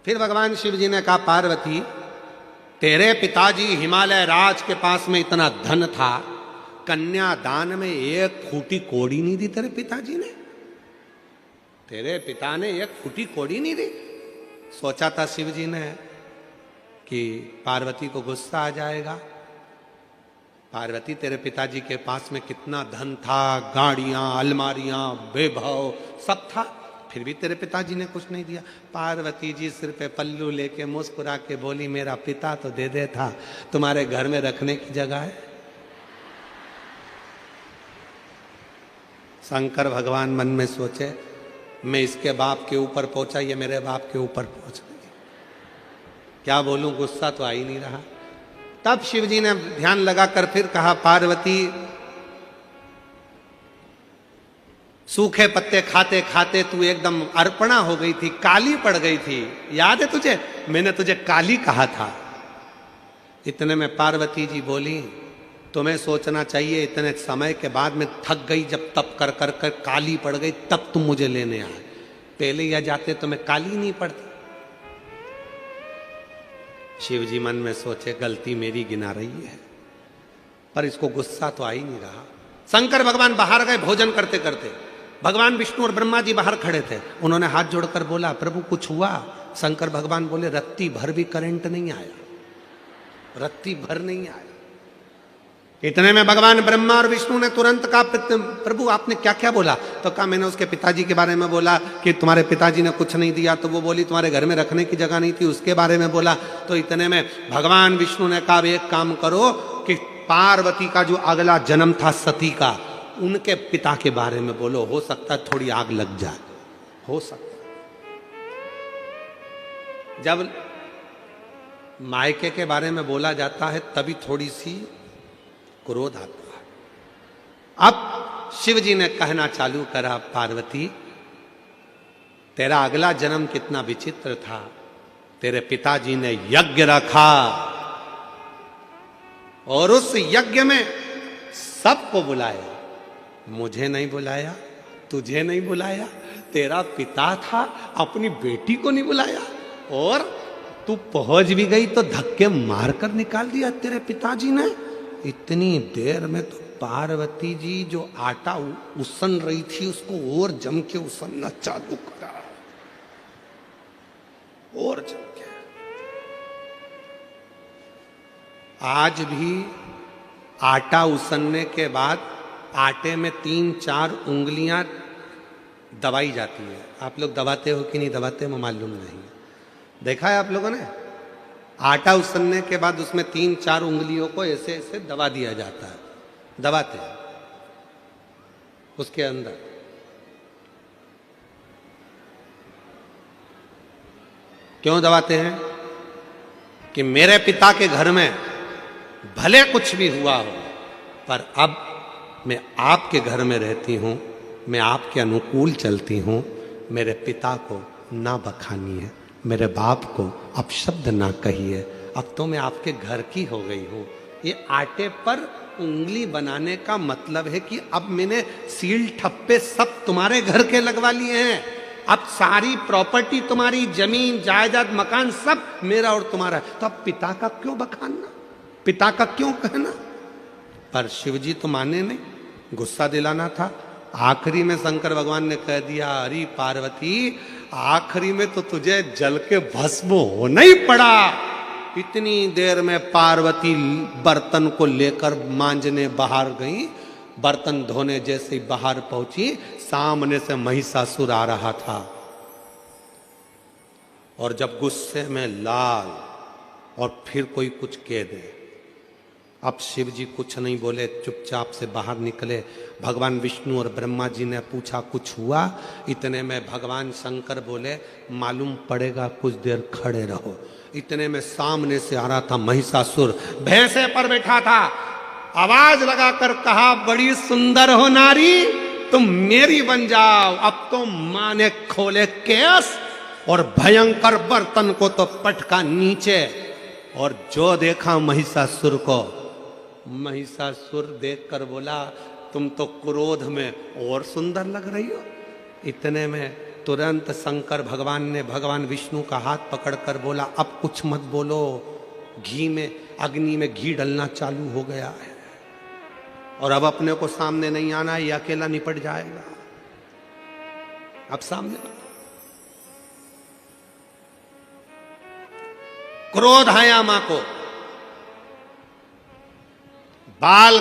फिर भगवान शिव जी ने कहा, पार्वती, तेरे पिताजी हिमालय राज के पास में इतना धन था, कन्यादान में एक फूटी कोड़ी नहीं दी तेरे पिताजी ने। तेरे पिता ने एक फूटी कोड़ी नहीं दी। सोचा था शिव जी ने कि पार्वती को गुस्सा आ जाएगा। पार्वती, तेरे पिताजी के पास में कितना धन था, गाड़ियां, अलमारियां, वैभव सब था, फिर भी तेरे पिताजी ने कुछ नहीं दिया। पार्वती जी सिर पे पल्लू लेके मुस्कुरा के बोली, मेरा पिता तो दे दे था, तुम्हारे घर में रखने की जगह है। शंकर भगवान मन में सोचे, मैं इसके बाप के ऊपर पहुंचा, ये मेरे बाप के ऊपर पहुंच गई, क्या बोलूं, गुस्सा तो आ ही नहीं रहा। तब शिव जी ने ध्यान लगाकर फिर कहा, पार्वती सूखे पत्ते खाते खाते तू एकदम अर्पणा हो गई थी, काली पड़ गई थी, याद है तुझे, मैंने तुझे काली कहा था। इतने में पार्वती जी बोली, तुम्हें सोचना चाहिए, इतने समय के बाद में थक गई, जब तप कर कर कर काली पड़ गई, तब तुम मुझे लेने आए, पहले या जाते तो मैं काली नहीं पड़ती। शिव जी मन में सोचे, गलती मेरी गिना रही है, पर इसको गुस्सा तो आ ही नहीं रहा। शंकर भगवान बाहर गए भोजन करते करते, भगवान विष्णु और ब्रह्मा जी बाहर खड़े थे। उन्होंने हाथ जोड़कर बोला, प्रभु कुछ हुआ? शंकर भगवान बोले, रत्ती भर भी करंट नहीं आया, रत्ती भर नहीं आया। इतने में भगवान ब्रह्मा और विष्णु ने तुरंत कहा, प्रभु आपने क्या क्या बोला? तो कहा, मैंने उसके पिताजी के बारे में बोला कि तुम्हारे पिताजी ने कुछ नहीं दिया, तो वो बोली तुम्हारे घर में रखने की जगह नहीं थी, उसके बारे में बोला। तो इतने में भगवान विष्णु ने कहा, एक काम करो कि पार्वती का जो अगला जन्म था सती का, उनके पिता के बारे में बोलो, हो सकता है थोड़ी आग लग जाए, हो सकता। जब मायके के बारे में बोला जाता है तभी थोड़ी सी क्रोध आता है। अब शिव जी ने कहना चालू करा, पार्वती तेरा अगला जन्म कितना विचित्र था। तेरे पिताजी ने यज्ञ रखा और उस यज्ञ में सबको बुलाया, मुझे नहीं बुलाया, तुझे नहीं बुलाया, तेरा पिता था, अपनी बेटी को नहीं बुलाया, और तू पहुंच भी गई तो धक्के मारकर निकाल दिया तेरे पिताजी ने। इतनी देर में तो पार्वती जी जो आटा उसन रही थी उसको और जम के उसनना चालू करा, और जम के। आज भी आटा उसनने के बाद आटे में 3-4 उंगलियां दबाई जाती है। आप लोग दबाते हो कि नहीं दबाते हो मालूम नहीं, देखा है आप लोगों ने? आटा उसनने के बाद उसमें 3-4 उंगलियों को ऐसे ऐसे दबा दिया जाता है, दबाते हैं उसके अंदर। क्यों दबाते हैं? कि मेरे पिता के घर में भले कुछ भी हुआ हो, पर अब मैं आपके घर में रहती हूं, मैं आपके अनुकूल चलती हूं, मेरे पिता को ना बखानी है, मेरे बाप को अपशब्द ना कहिए, अब तो मैं आपके घर की हो गई हूं। ये आटे पर उंगली बनाने का मतलब है कि अब मैंने सील ठप्पे सब तुम्हारे घर के लगवा लिए हैं, अब सारी प्रॉपर्टी तुम्हारी, जमीन जायदाद मकान सब मेरा और तुम्हारा, तो अब पिता का क्यों बखानना, पिता का क्यों कहना? पर शिव जी तो माने नहीं, गुस्सा दिलाना था। आखिरी में शंकर भगवान ने कह दिया, अरे पार्वती आखिरी में तो तुझे जल के भस्म होना ही पड़ा। इतनी देर में पार्वती बर्तन को लेकर मांजने बाहर गई, बर्तन धोने जैसे ही बाहर पहुंची, सामने से महिषासुर आ रहा था, और जब गुस्से में लाल और फिर कोई कुछ कह दे। अब शिव जी कुछ नहीं बोले, चुपचाप से बाहर निकले। भगवान विष्णु और ब्रह्मा जी ने पूछा, कुछ हुआ? इतने में भगवान शंकर बोले, मालूम पड़ेगा, कुछ देर खड़े रहो। इतने में सामने से आ रहा था महिषासुर, भैंसे पर बैठा था, आवाज लगाकर कहा, बड़ी सुंदर हो नारी, तुम मेरी बन जाओ। अब तो मां ने खोले केस और भयंकर बर्तन को तो पटका नीचे, और जो देखा महिषासुर को, महिषासुर देखकर बोला, तुम तो क्रोध में और सुंदर लग रही हो। इतने में तुरंत शंकर भगवान ने भगवान विष्णु का हाथ पकड़कर बोला, अब कुछ मत बोलो, घी में, अग्नि में घी डलना चालू हो गया है। और अब अपने को सामने नहीं आना, ये अकेला निपट जाएगा। अब सामने क्रोध आया मां को, बाल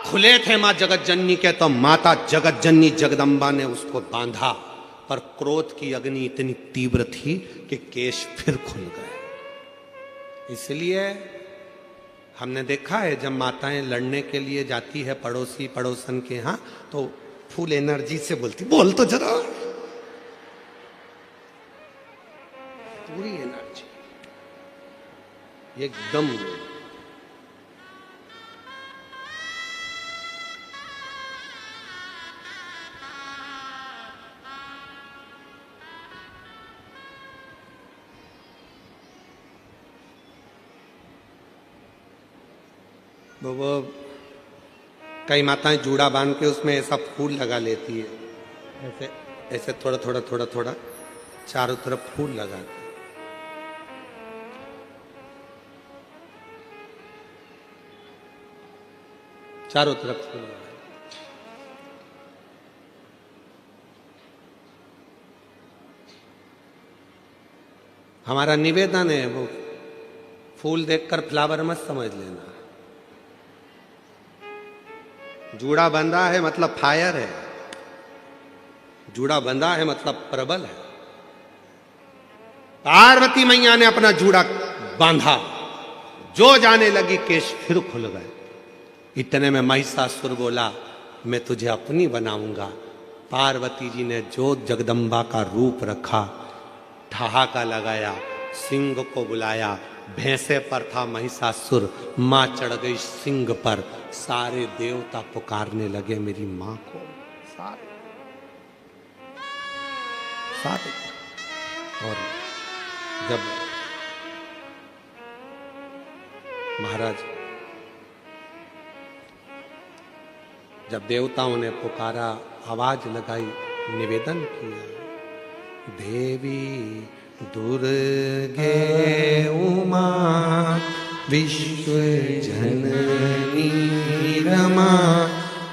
खुले थे मां जगत जननी के, तो माता जगत जननी जगदम्बा ने उसको बांधा, पर क्रोध की अग्नि इतनी तीव्र थी कि केश फिर खुल गए। इसलिए हमने देखा है जब माताएं लड़ने के लिए जाती है पड़ोसी पड़ोसन के यहां, तो फुल एनर्जी से बोलती, बोल तो जरा, पूरी एनर्जी एकदम। वो कई माताएं जूड़ा बांध के उसमें ऐसा फूल लगा लेती है, ऐसे ऐसे थोड़ा थोड़ा थोड़ा थोड़ा चारों तरफ फूल लगाती है। चारों तरफ फूल लगा। हमारा निवेदन है, वो फूल देखकर फ्लावर मत समझ लेना। जूड़ा बंधा है मतलब फायर है, जूड़ा बंधा है मतलब प्रबल है। पार्वती मैया ने अपना जूड़ा बांधा, जो जाने लगी केश फिर खुल गए। इतने में महिषासुर बोला, मैं तुझे अपनी बनाऊंगा। पार्वती जी ने जो जगदम्बा का रूप रखा, ठहाका लगाया, सिंह को बुलाया। भैंसे पर था महिषासुर, मां चढ़ गई सिंह पर। सारे देवता पुकारने लगे मेरी मां को, सारे सारे। और जब महाराज, जब देवताओं ने पुकारा, आवाज लगाई, निवेदन किया, देवी दुर्गे उमा विश्व जननी रमा,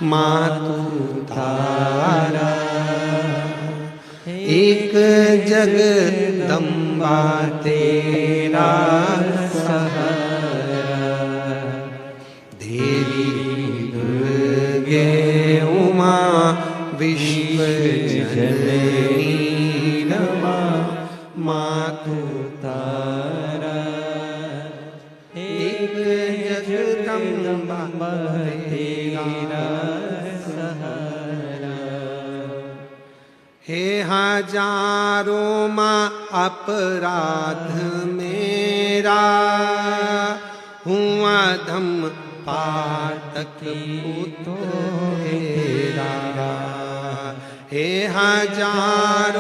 मातु तारा एक जगदम्बा तेरा सहारा। देवी दुर्गे उमा विश्व जननी रमा, मातु तारा एक जगदम्बा तेरा सहारा। हे हजारों मां अपराध मेरा, हुआ धम पातक पुत्र तेरा। हे हजार